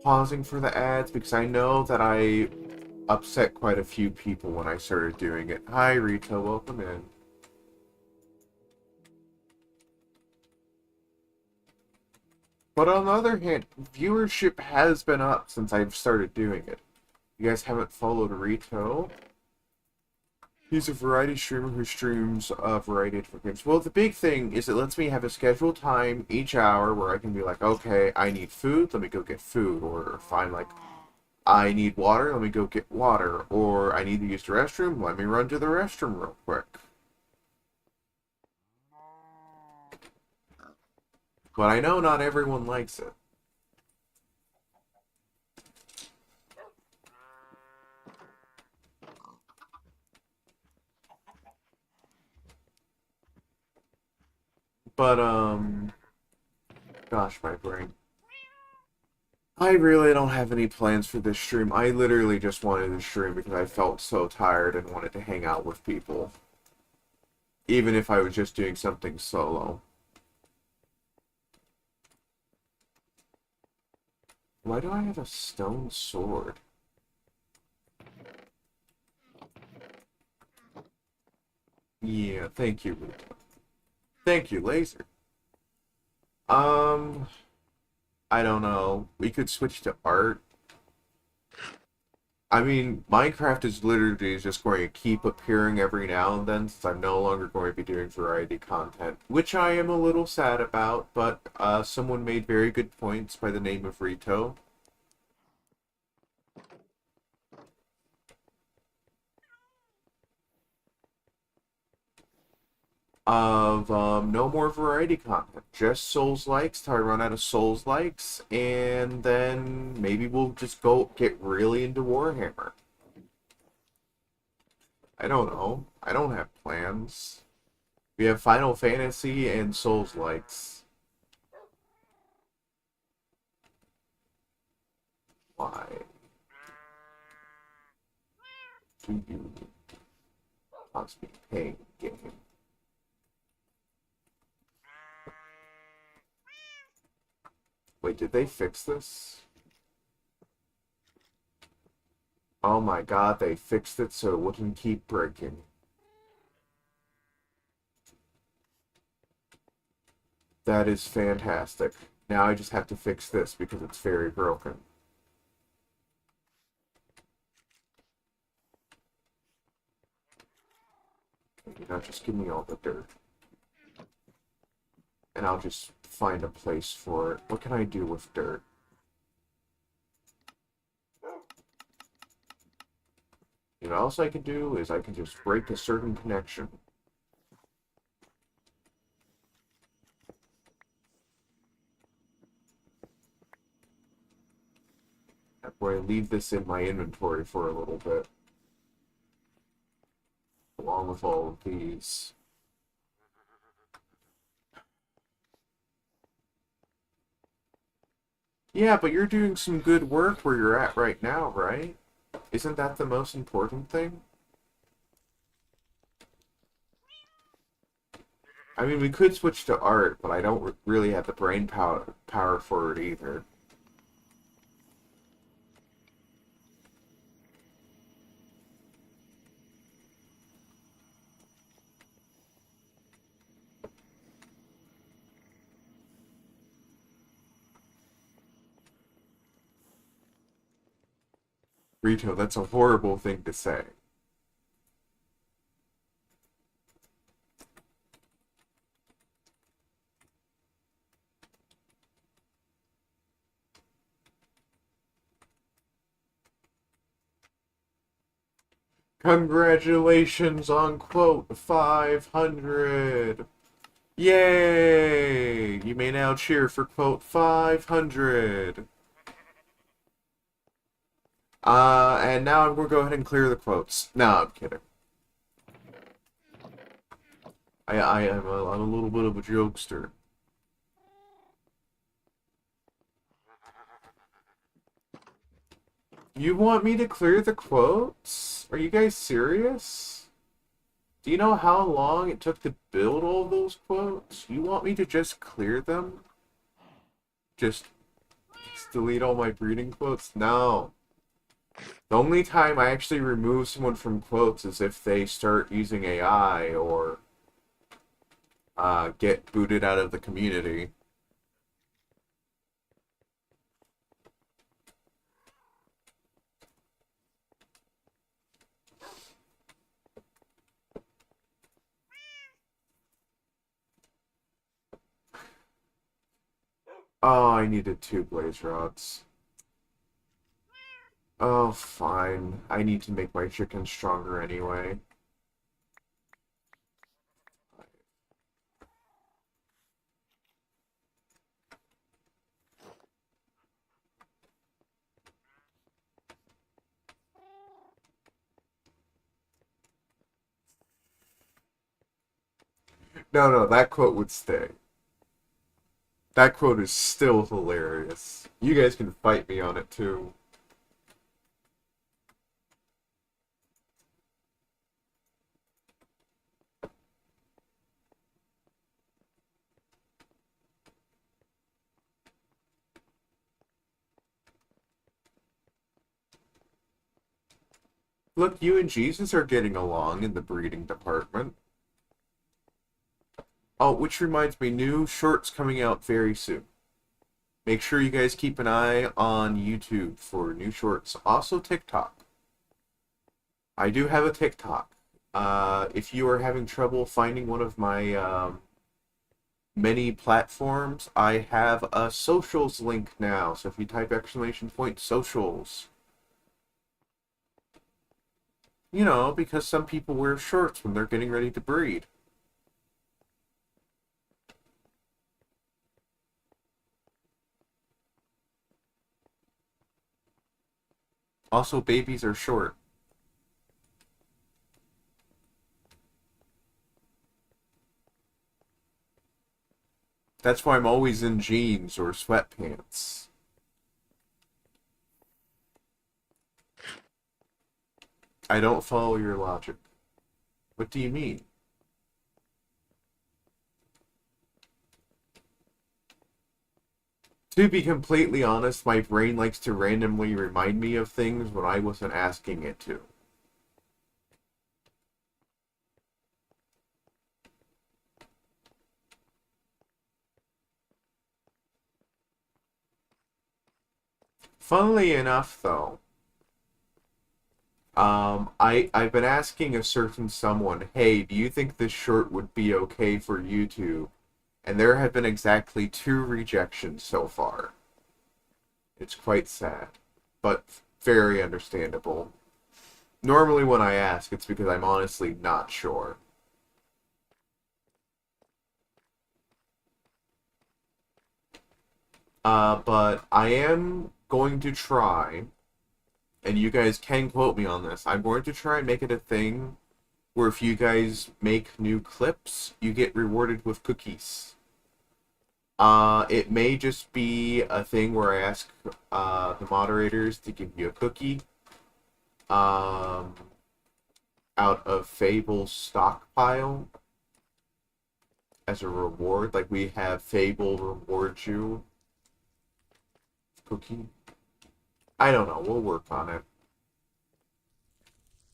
pausing for the ads, because I know that I upset quite a few people when I started doing it. Hi, Rita, welcome in. But on the other hand, viewership has been up since I've started doing it. You guys haven't followed Rito? He's a variety streamer who streams a variety of different games. Well, the big thing is it lets me have a scheduled time each hour where I can be like, okay, I need food, let me go get food. Or find like, I need water, let me go get water. Or I need to use the restroom, let me run to the restroom real quick. But I know not everyone likes it. But, gosh, my brain. I really don't have any plans for this stream. I literally just wanted to stream because I felt so tired and wanted to hang out with people. Even if I was just doing something solo. Why do I have a stone sword? Yeah, thank you, Rita. Thank you, Laser. I don't know. We could switch to art. I mean, Minecraft is literally just going to keep appearing every now and then since I'm no longer going to be doing variety content, which I am a little sad about, but someone made very good points by the name of Rito. Of no more variety content, just Souls likes till I run out of Souls likes, and then maybe we'll just go get really into Warhammer. I don't know. I don't have plans. We have Final Fantasy and Souls likes. Why do you must be paying game? Wait, did they fix this? Oh my god, they fixed it so it wouldn't keep breaking. That is fantastic. Now I just have to fix this because it's very broken. Okay, now just give me all the dirt. And I'll just find a place for it. What can I do with dirt? You know what else I can do is I can just break a certain connection. Where I leave this in my inventory for a little bit. Along with all of these. Yeah, but you're doing some good work where you're at right now, right? Isn't that the most important thing? I mean, we could switch to art, but I don't really have the brain power for it either. Rito, that's a horrible thing to say. Congratulations on quote 500! Yay! You may now cheer for quote 500. And now I'm going to go ahead and clear the quotes. No, I'm kidding. I'm a little bit of a jokester. You want me to clear the quotes? Are you guys serious? Do you know how long it took to build all those quotes? You want me to just clear them? Just delete all my breeding quotes? No. The only time I actually remove someone from quotes is if they start using AI or get booted out of the community. Oh, I needed 2 blaze rods. Oh, fine. I need to make my chicken stronger anyway. No, that quote would stay. That quote is still hilarious. You guys can fight me on it too. Look, you and Jesus are getting along in the breeding department. Oh, which reminds me, new shorts coming out very soon. Make sure you guys keep an eye on YouTube for new shorts. Also TikTok. I do have a TikTok. If you are having trouble finding one of my many platforms, I have a socials link now. So if you type !socials. You know, because some people wear shorts when they're getting ready to breed. Also, babies are short. That's why I'm always in jeans or sweatpants. I don't follow your logic. What do you mean? To be completely honest, my brain likes to randomly remind me of things when I wasn't asking it to. Funnily enough, though, I've been asking a certain someone, hey, do you think this short would be okay for YouTube? And there have been exactly 2 rejections so far. It's quite sad, but very understandable. Normally when I ask, it's because I'm honestly not sure. But I am going to try, and you guys can quote me on this, I'm going to try and make it a thing where if you guys make new clips, you get rewarded with cookies. It may just be a thing where I ask the moderators to give you a cookie out of Fable's stockpile as a reward. Like we have Fable reward you cookie. I don't know. We'll work on it.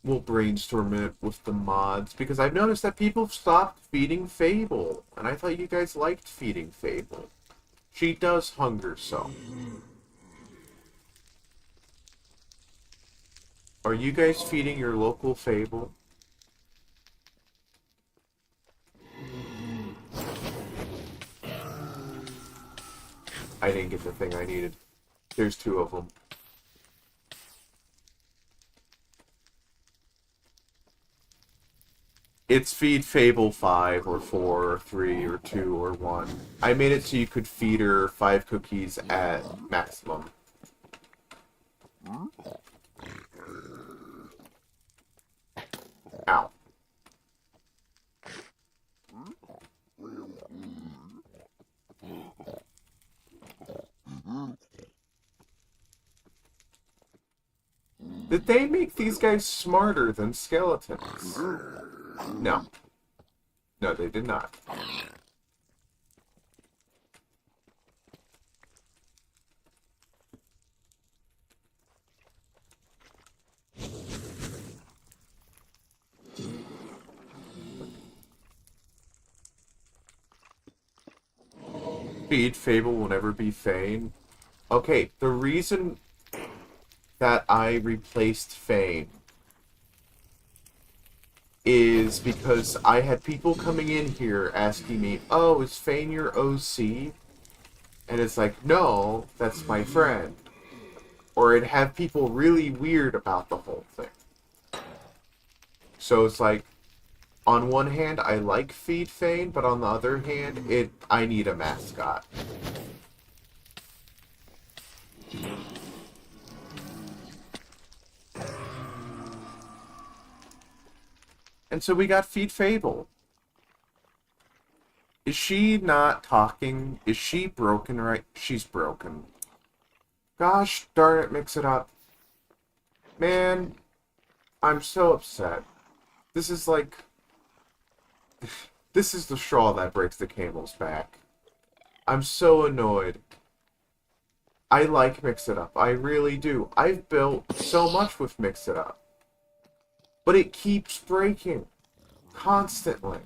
We'll brainstorm it with the mods, because I've noticed that people stopped feeding Fable, and I thought you guys liked feeding Fable. She does hunger so. Are you guys feeding your local Fable? I didn't get the thing I needed. There's 2 of them. It's feed Fable 5 or 4 or 3 or 2 or 1. I made it so you could feed her 5 cookies at maximum. Ow. Did they make these guys smarter than skeletons? No. No, they did not. Feed Fable will never be Fane. Okay, the reason that I replaced Fane is because I had people coming in here asking me, oh, is Fane your OC? And it's like, no, that's my friend. Or it'd have people really weird about the whole thing. So it's like, on one hand, I like Feed Fane, but on the other hand, I need a mascot. And so we got Feed Fable. Is she not talking? Is she broken right? She's broken. Gosh darn it, mix it up. Man, I'm so upset. This is like... This is the straw that breaks the camel's back. I'm so annoyed. I like Mix It Up. I really do. I've built so much with Mix It Up. But it keeps breaking. Constantly.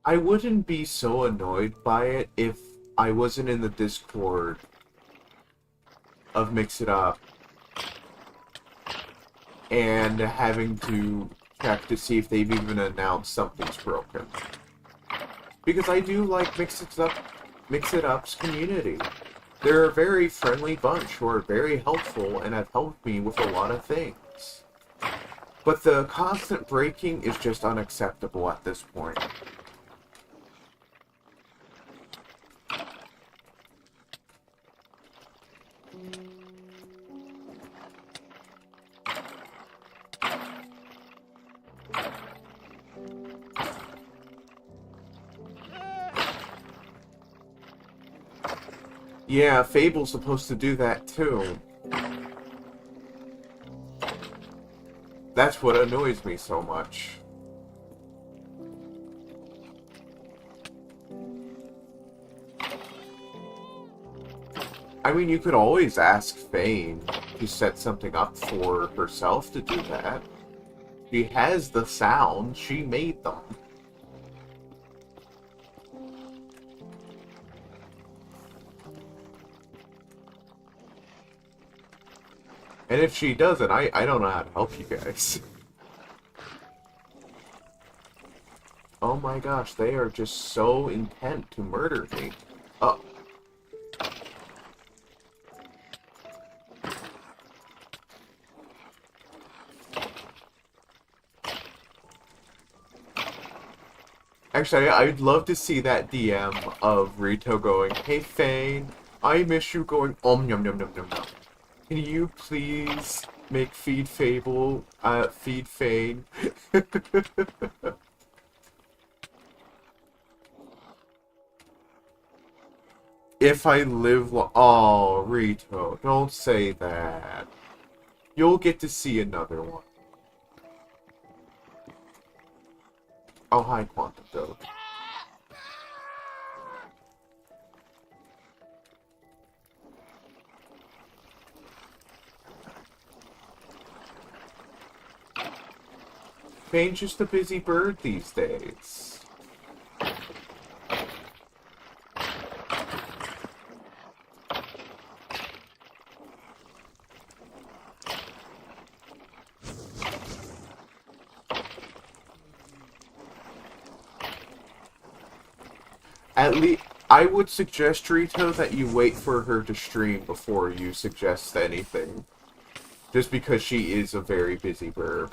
I wouldn't be so annoyed by it if I wasn't in the Discord of Mix It Up and having to check to see if they've even announced something's broken. Because I do like Mix It Up's community. They're a very friendly bunch who are very helpful and have helped me with a lot of things. But the constant breaking is just unacceptable at this point. Yeah, Fable's supposed to do that too. That's what annoys me so much. I mean, you could always ask Fane to set something up for herself to do that. She has the sound, she made them. And if she doesn't, I don't know how to help you guys. Oh my gosh, they are just so intent to murder me. Oh. Actually, I'd love to see that DM of Rito going, hey Fane, I miss you, going, yum yum yum yum yum. Can you please make Feed Fable, Feed Fane? If I live oh, Rito, don't say that. You'll get to see another one. Oh, hi, Quantum Dope. Fane's just a busy bird these days. At least, I would suggest, Rito, that you wait for her to stream before you suggest anything. Just because she is a very busy bird.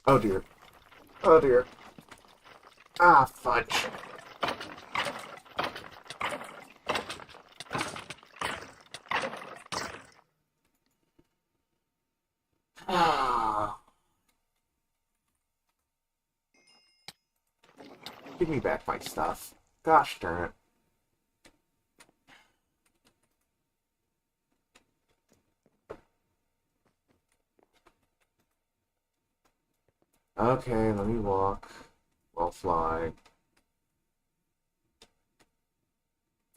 Oh dear. Oh dear. Ah, fudge. Ah. Give me back my stuff. Gosh darn it. Okay, let me walk. Well, fly.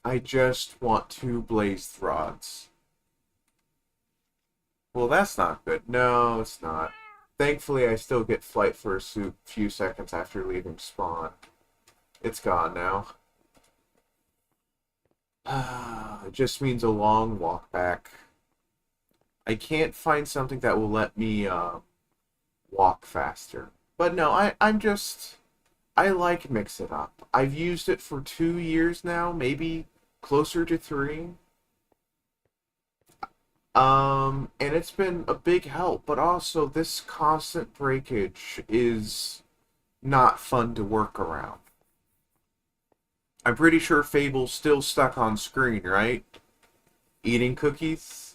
I just want 2 blazed rods. Well, that's not good. No, it's not. Thankfully, I still get flight for a few seconds after leaving spawn. It's gone now. It just means a long walk back. I can't find something that will let me walk faster. But no, I like Mix It Up. I've used it for 2 years now, maybe closer to 3. And it's been a big help, but also this constant breakage is not fun to work around. I'm pretty sure Fable's still stuck on screen, right? Eating cookies?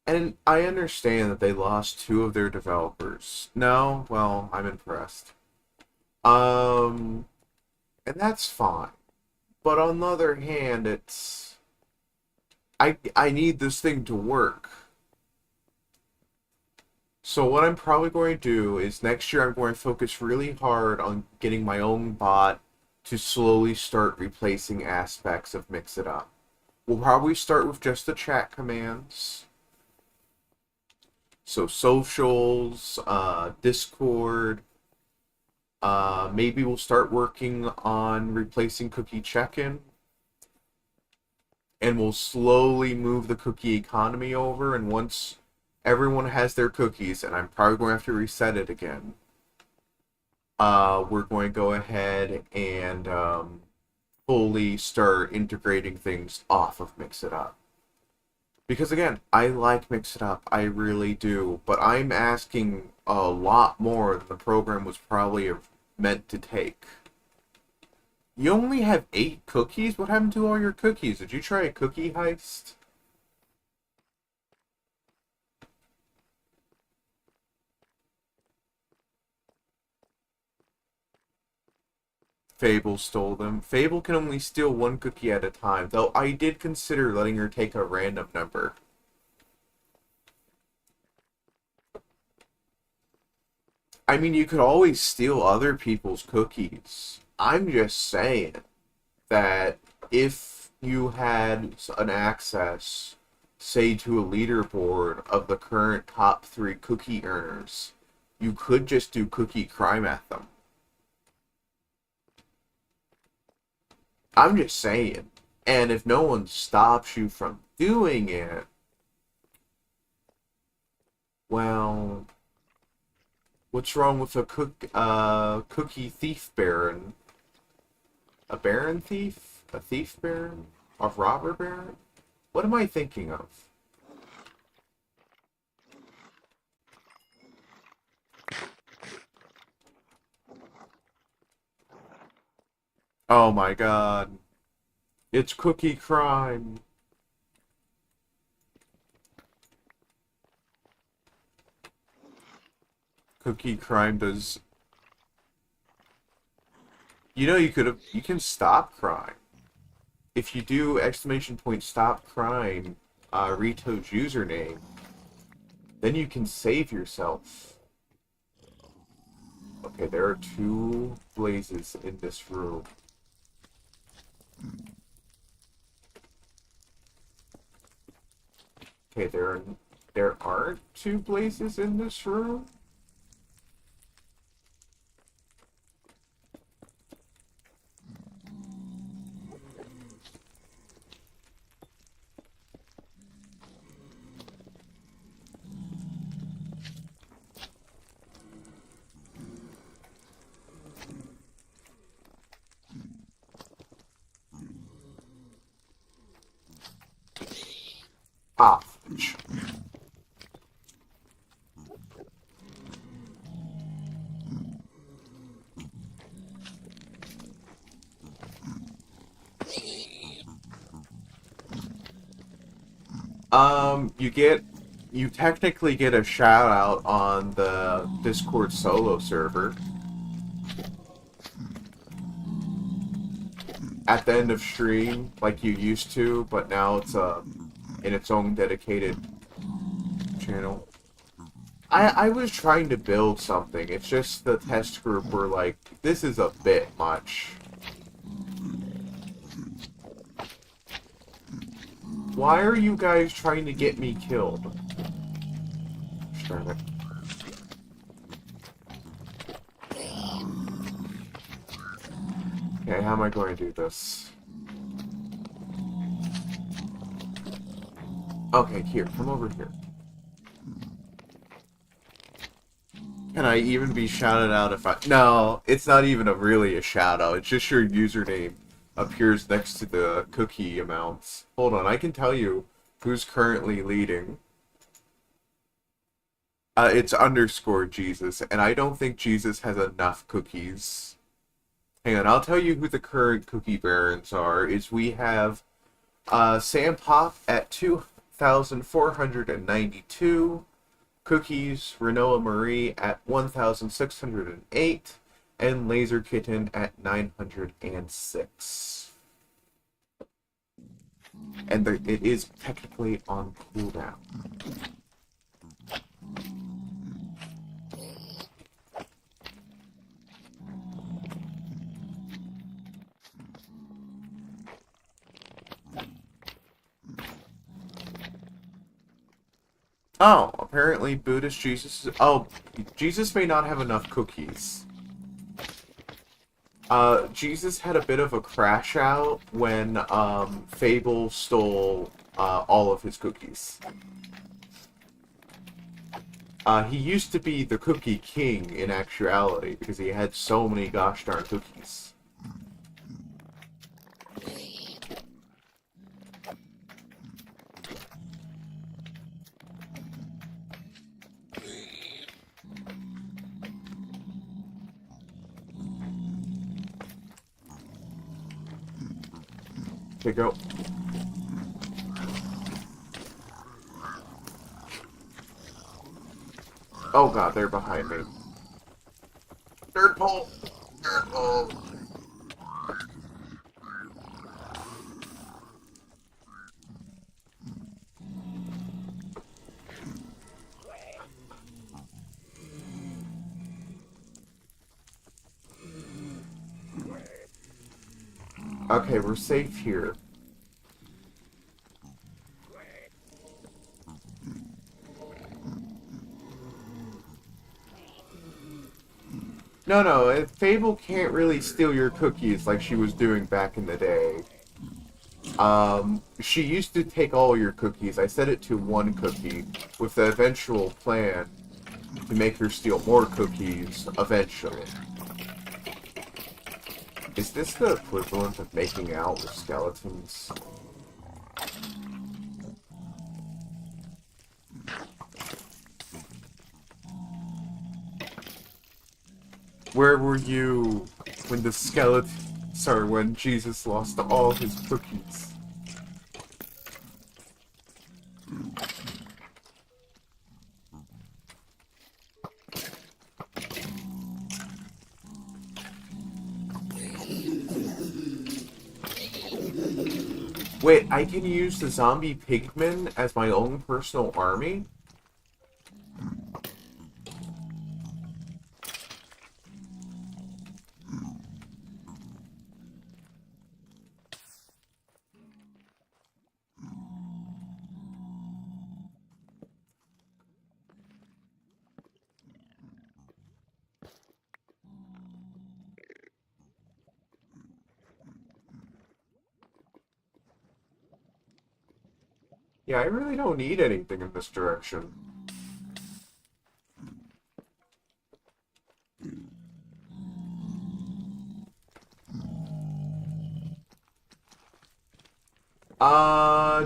And I understand that they lost 2 of their developers. No? Well, I'm impressed. And that's fine. But on the other hand, it's... I need this thing to work. So what I'm probably going to do is next year I'm going to focus really hard on getting my own bot to slowly start replacing aspects of Mix It Up. We'll probably start with just the chat commands. So socials, Discord. Maybe we'll start working on replacing cookie check-in. And we'll slowly move the cookie economy over, and once everyone has their cookies, and I'm probably going to have to reset it again, we're going to go ahead and fully start integrating things off of Mix It Up. Because again, I like Mix It Up, I really do, but I'm asking a lot more than the program was probably meant to take. You only have 8 cookies? What happened to all your cookies? Did you try a cookie heist? Fable stole them. Fable can only steal 1 cookie at a time, though I did consider letting her take a random number. I mean, you could always steal other people's cookies. I'm just saying that if you had an access, say, to a leaderboard of the current top 3 cookie earners, you could just do cookie crime at them. I'm just saying. And if no one stops you from doing it, well, what's wrong with a cookie thief baron? A baron thief? A thief baron? A robber baron? What am I thinking of? Oh my god. It's cookie crime. Cookie crime does... You know, you can stop crime. If you do ! Stop crime, Rito's username, then you can save yourself. Okay, there are 2 blazes in this room. Okay, there aren't 2 blazes in this room? Ah, fudge. You technically get a shout out on the Discord solo server at the end of stream, like you used to, but now it's in its own dedicated channel. I was trying to build something. It's just the test group were like, this is a bit much. Why are you guys trying to get me killed? Darn it. Okay, how am I going to do this? Okay, here, come over here. Can I even be shouted out if I... No, it's not even really a shout out. It's just your username appears next to the cookie amounts. Hold on, I can tell you who's currently leading. It's _Jesus, and I don't think Jesus has enough cookies. Hang on, I'll tell you who the current cookie barons are. We have Sam Pop at 2,492 cookies, Renoa Marie at 1,608, and Laser Kitten at 906. And it is technically on cooldown. Oh, apparently Buddhist Jesus is... Oh, Jesus may not have enough cookies. Jesus had a bit of a crash out when, Fable stole, all of his cookies. He used to be the cookie king in actuality, because he had so many gosh darn cookies. Okay, go. Oh god, they're behind me. Nerd pole! Nerd pole! Okay, we're safe here. No, Fable can't really steal your cookies like she was doing back in the day. She used to take all your cookies. I set it to 1 cookie, with the eventual plan to make her steal more cookies eventually. Is this the equivalent of making out with skeletons? Where were you when the skeleton... Sorry, when Jesus lost all his cookies? Wait, I can use the zombie pigmen as my own personal army? Yeah, I really don't need anything in this direction.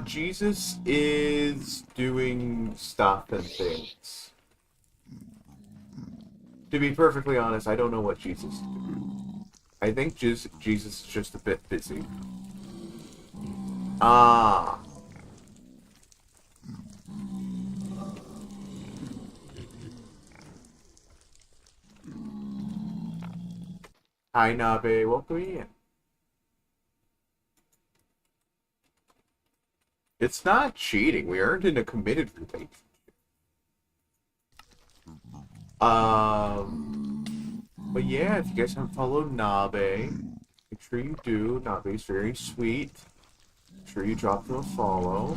Jesus is doing stuff and things. To be perfectly honest, I don't know what Jesus is doing. I think Jesus is just a bit busy. Ah. Hi, Nabe. Welcome in. It's not cheating. We aren't in a committed relationship. But yeah, if you guys haven't followed Nabe, make sure you do. Nabe's very sweet. Make sure you drop him a follow.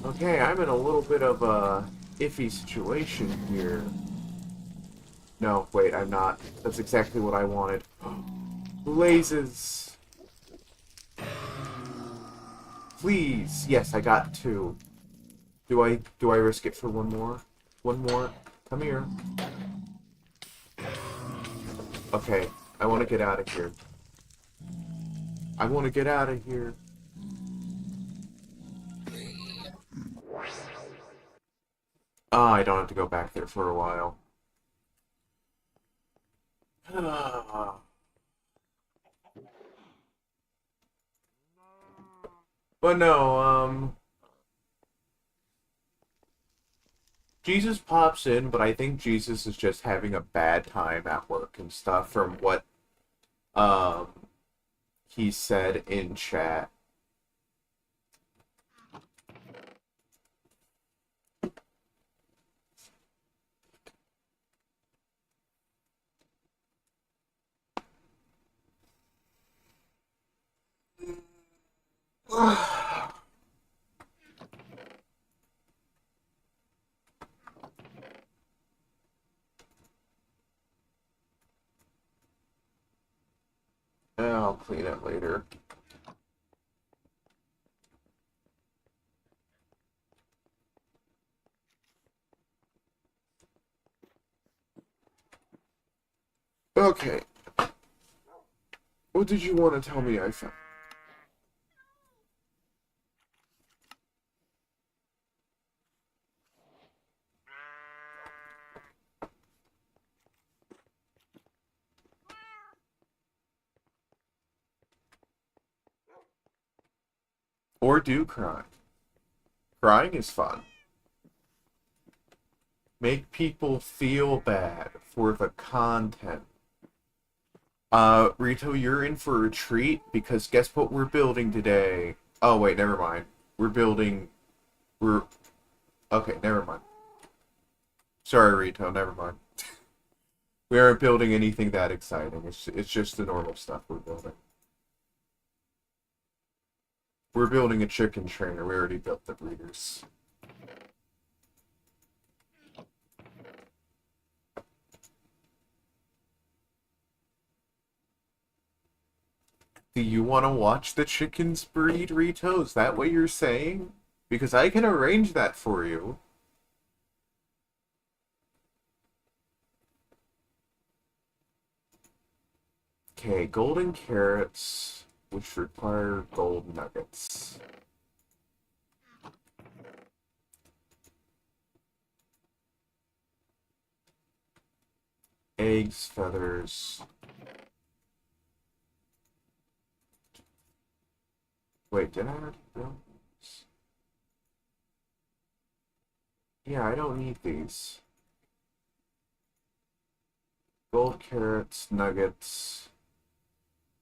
Okay, I'm in a little bit of a iffy situation here. No, wait, I'm not. That's exactly what I wanted. Blazes! Please! Yes, I got 2. Do I risk it for one more? One more? Come here. Okay, I want to get out of here. I want to get out of here. Ah, I don't have to go back there for a while. But no, Jesus pops in, but I think Jesus is just having a bad time at work and stuff from what, he said in chat. I'll clean it later. Okay. What did you want to tell me I found? Or do cry. Crying is fun. Make people feel bad for the content. Rito, you're in for a treat because guess what we're building today? Oh, wait, never mind. We're... Okay, never mind. Sorry, Rito, never mind. We aren't building anything that exciting. It's just the normal stuff we're building. We're building a chicken trainer. We already built the breeders. Do you want to watch the chickens breed, Rito? Is that what you're saying? Because I can arrange that for you. Okay, golden carrots, which require gold nuggets. Eggs, feathers. Wait, did I already build these? Yeah, I don't need these. Gold carrots, nuggets,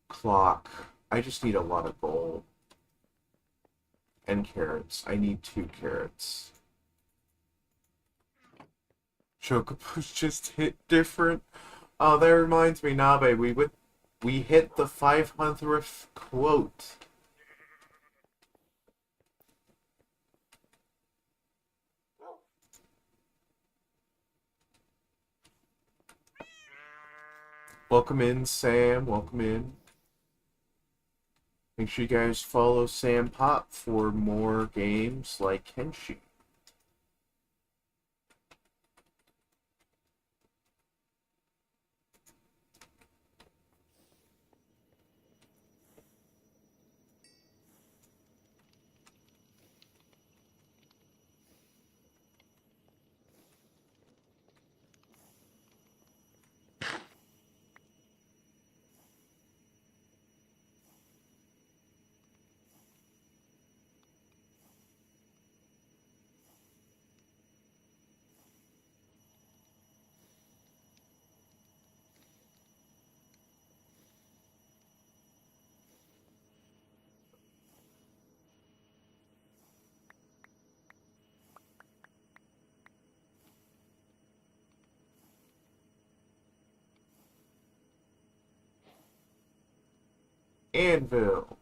clock. I just need a lot of gold. And carrots. I need 2 carrots. Chocobos just hit different. Oh, that reminds me, Nabe, we hit the 500th quote. Welcome in, Sam. Welcome in. Make sure you guys follow Sam Pop for more games like Kenshi. Anvil.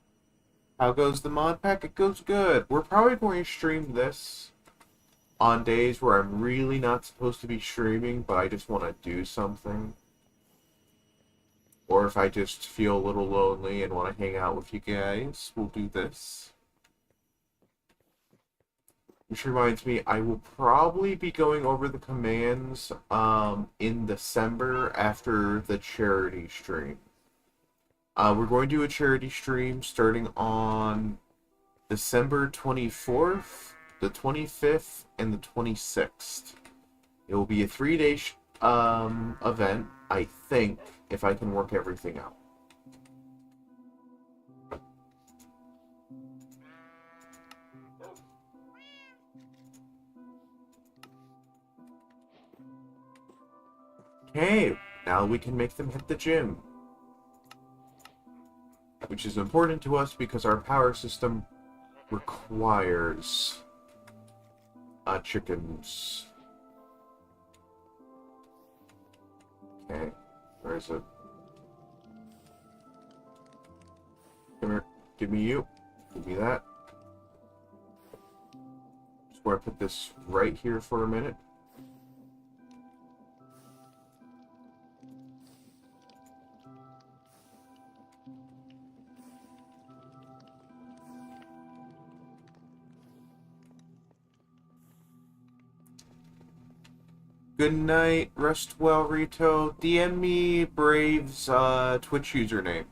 How goes the mod pack? It goes good. We're probably going to stream this on days where I'm really not supposed to be streaming, but I just want to do something. Or if I just feel a little lonely and want to hang out with you guys, we'll do this. Which reminds me, I will probably be going over the commands in December after the charity stream. We're going to do a charity stream starting on December 24th, the 25th, and the 26th. It will be a 3-day event, I think, if I can work everything out. Okay, now we can make them hit the gym. Which is important to us because our power system requires chickens. Okay, where is it? Come here, give me you. Give me that. Just want to put this right here for a minute. Good night, rest well, Rito. DM me Brave's Twitch username.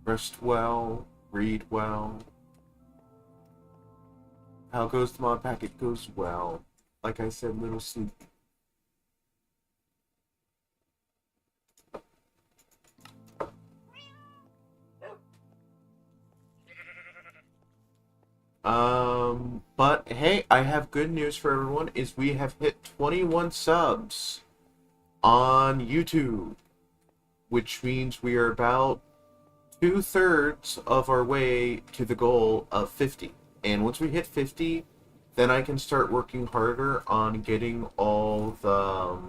Rest well, read well. How goes the mod pack? It goes well. Like I said, little sleep. But hey, I have good news for everyone, is we have hit 21 subs on YouTube, which means we are about 2/3 of our way to the goal of 50. And once we hit 50, then I can start working harder on getting all the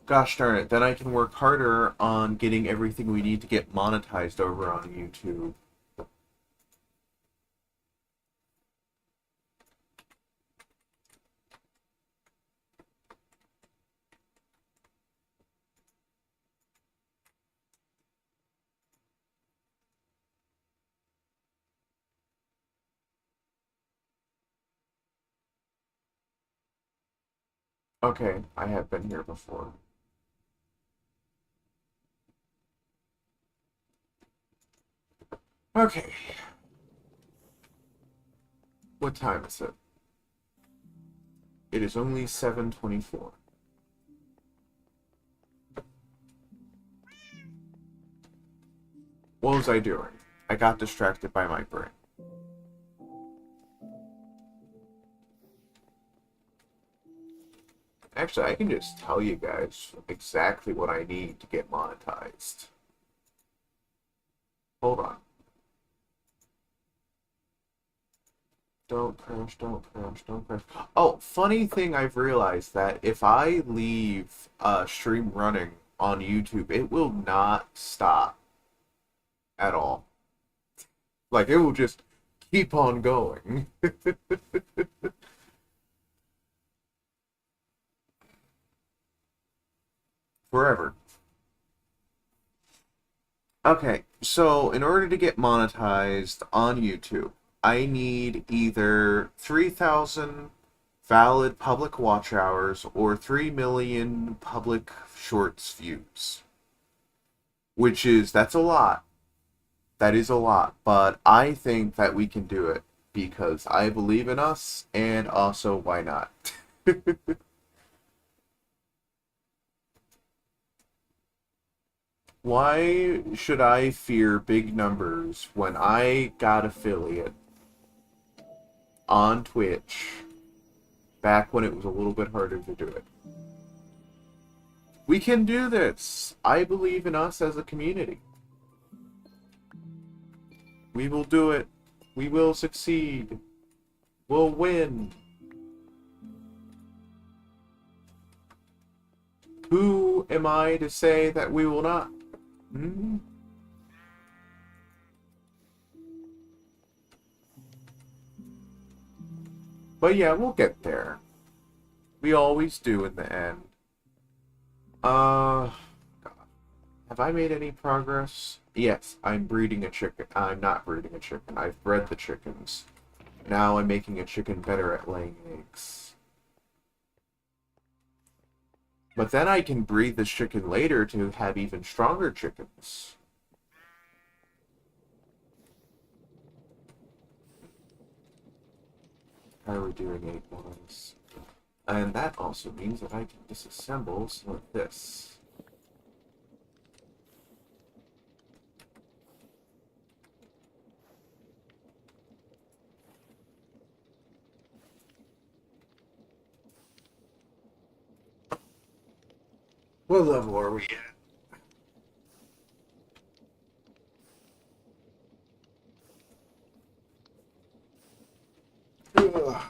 gosh darn it, then I can work harder on getting everything we need to get monetized over on YouTube. Okay, I have been here before. Okay. What time is it? It is only 7:24. What was I doing? I got distracted by my brain. Actually, I can just tell you guys exactly what I need to get monetized. Hold on. Don't crash, don't crash, don't crash. Oh, funny thing I've realized that if I leave stream running on YouTube, it will not stop at all. Like, it will just keep on going. Forever. Okay, so in order to get monetized on YouTube, I need either 3,000 valid public watch hours or 3 million public shorts views. That's a lot. That is a lot, but I think that we can do it because I believe in us, and also, why not? Why should I fear big numbers when I got affiliate on Twitch back when it was a little bit harder to do it? We can do this. I believe in us as a community. We will do it. We will succeed. We'll win. Who am I to say that we will not? Hmm? But yeah, we'll get there. We always do in the end. God. Have I made any progress? Yes, I'm breeding a chicken. I'm not breeding a chicken. I've bred the chickens. Now I'm making a chicken better at laying eggs. But then I can breed this chicken later to have even stronger chickens. How are we doing egg-wise? And that also means that I can disassemble some of this. What level are we at? Ugh.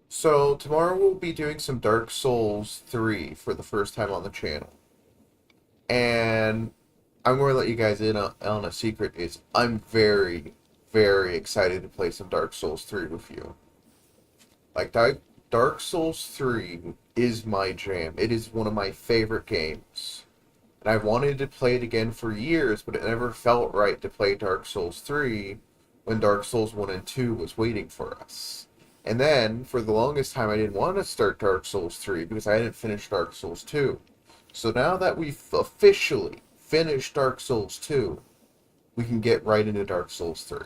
So, tomorrow we'll be doing some Dark Souls 3 for the first time on the channel. And I'm going to let you guys in on a secret is I'm very, very excited to play some Dark Souls 3 with you. Like, Dark Souls 3 is my jam. It is one of my favorite games. And I've wanted to play it again for years, but it never felt right to play Dark Souls 3 when Dark Souls 1 and 2 was waiting for us. And then, for the longest time, I didn't want to start Dark Souls 3 because I hadn't finished Dark Souls 2. So now that we've officially finished Dark Souls 2, we can get right into Dark Souls 3.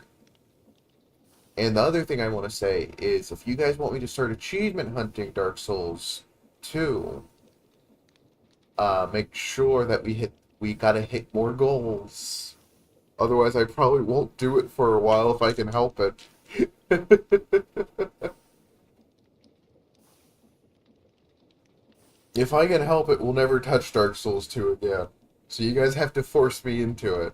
And the other thing I want to say is, if you guys want me to start achievement hunting Dark Souls 2, make sure that we gotta hit more goals. Otherwise, I probably won't do it for a while if I can help it. If I can help it, we'll never touch Dark Souls 2 again. So you guys have to force me into it.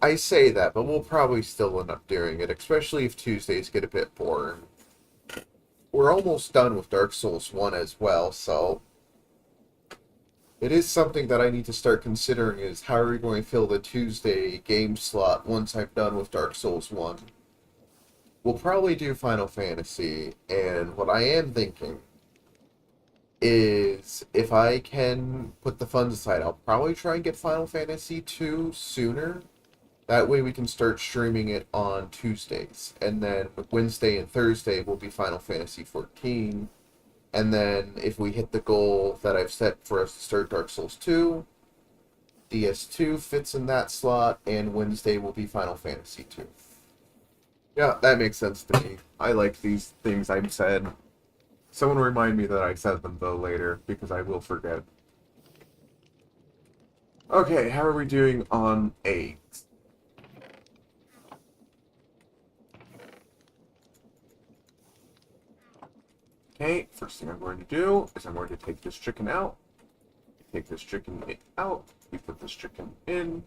I say that, but we'll probably still end up doing it, especially if Tuesdays get a bit boring. We're almost done with Dark Souls 1 as well, so it is something that I need to start considering is how are we going to fill the Tuesday game slot once I'm done with Dark Souls 1. we'll probably do Final Fantasy, and what I am thinking is if I can put the funds aside, I'll probably try and get Final Fantasy 2 sooner. That way we can start streaming it on Tuesdays. And then Wednesday and Thursday will be Final Fantasy 14. And then if we hit the goal that I've set for us to start Dark Souls 2, DS2 fits in that slot, and Wednesday will be Final Fantasy 2. Yeah, that makes sense to me. I like these things I've said. Someone remind me that I said them, though, later, because I will forget. Okay, how are we doing on eggs? Okay, first thing I'm going to do is I'm going to take this chicken out. Take this chicken out. We put this chicken in.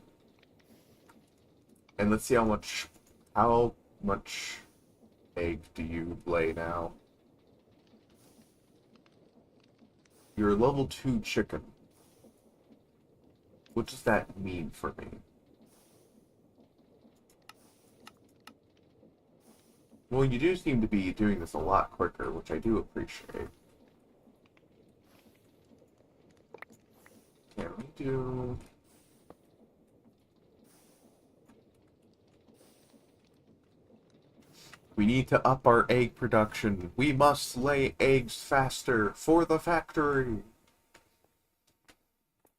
And let's see how much egg do you lay now? You're a level 2 chicken. What does that mean for me? Well, you do seem to be doing this a lot quicker, which I do appreciate. Can we do... We need to up our egg production. We must lay eggs faster for the factory.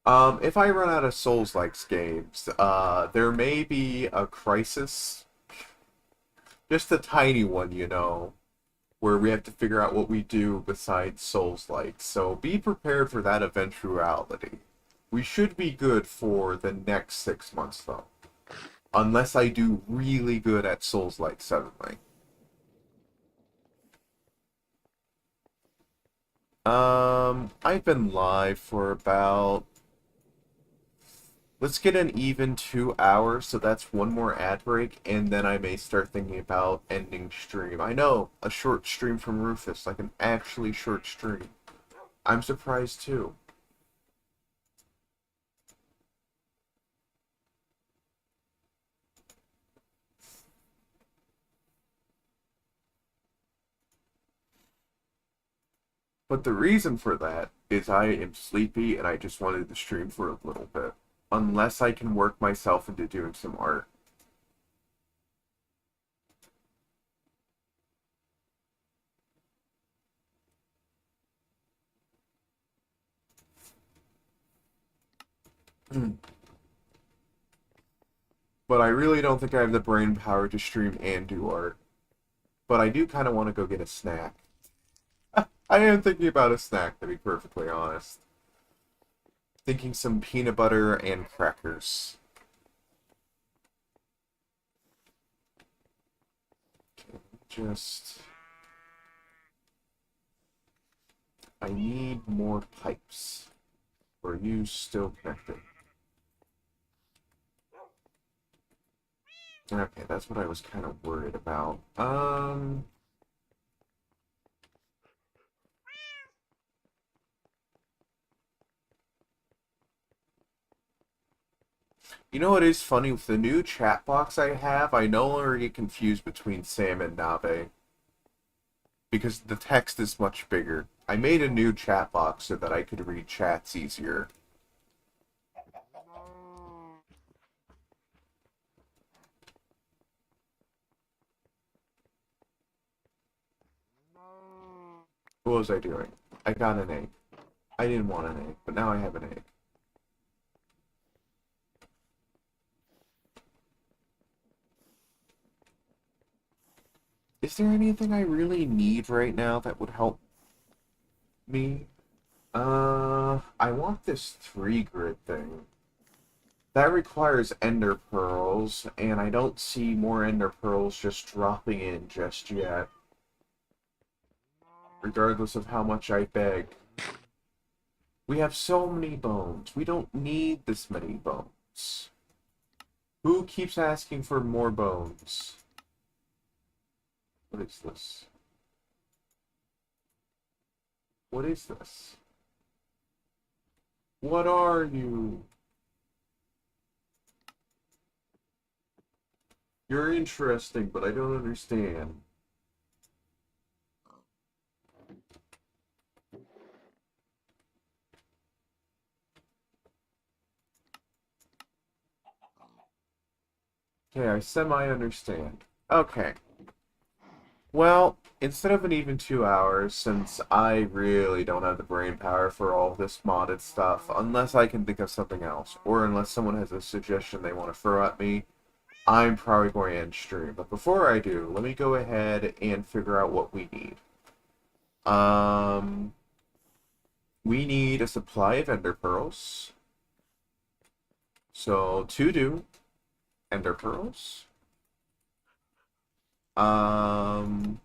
If I run out of Souls-like games, there may be a crisis. Just a tiny one, you know, where we have to figure out what we do besides Souls-like. So be prepared for that eventuality. We should be good for the next 6 months, though. Unless I do really good at Souls-like suddenly. I've been live for about... Let's get an even 2 hours, so that's one more ad break, and then I may start thinking about ending stream. I know, a short stream from Rufus, like an actually short stream. I'm surprised too. But the reason for that is I am sleepy and I just wanted to stream for a little bit. Unless I can work myself into doing some art. But I really don't think I have the brain power to stream and do art. But I do kind of want to go get a snack. I am thinking about a snack, to be perfectly honest. Thinking some peanut butter and crackers. Just... I need more pipes. Are you still connected? Okay, that's what I was kind of worried about. You know what is funny? With the new chat box I have, I no longer get confused between Sam and Nabe. Because the text is much bigger. I made a new chat box so that I could read chats easier. What was I doing? I got an egg. I didn't want an egg, but now I have an egg. Is there anything I really need right now that would help me? I want this 3-grid thing. That requires ender pearls, and I don't see more ender pearls just dropping in just yet. Regardless of how much I beg. We have so many bones. We don't need this many bones. Who keeps asking for more bones? What is this? What is this? What are you? You're interesting, but I don't understand. Okay, I semi-understand. Okay. Well, instead of an even 2 hours, since I really don't have the brain power for all this modded stuff, unless I can think of something else, or unless someone has a suggestion they want to throw at me, I'm probably going to end stream. But before I do, let me go ahead and figure out what we need. We need a supply of ender pearls. So, to do ender pearls. I'm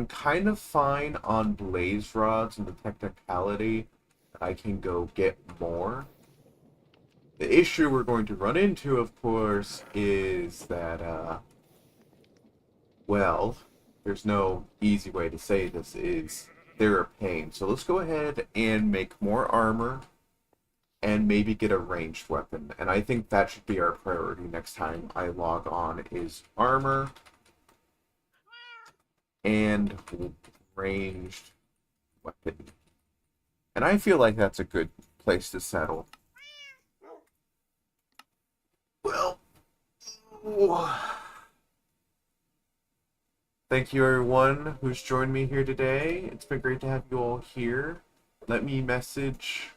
kind of fine on blaze rods and the technicality that I can go get more. The issue we're going to run into, of course, is that, well, there's no easy way to say this, is they're a pain. So let's go ahead and make more armor and maybe get a ranged weapon. And I think that should be our priority next time I log on, is armor and ranged weapon. And I feel like that's a good place to settle. Well, thank you everyone who's joined me here today. It's been great to have you all here. Let me message.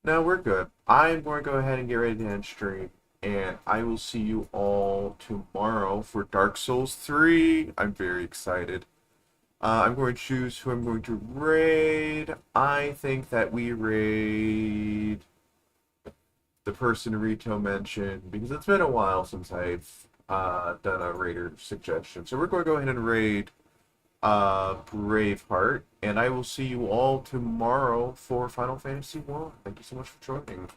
No, we're good. I'm going to go ahead and get ready to end stream. And I will see you all tomorrow for Dark Souls 3. I'm very excited. I'm going to choose who I'm going to raid. I think that we raid the person Rito mentioned, because it's been a while since I've done a raider suggestion. So we're going to go ahead and raid Braveheart, and I will see you all tomorrow for Final Fantasy 1. Thank you so much for joining.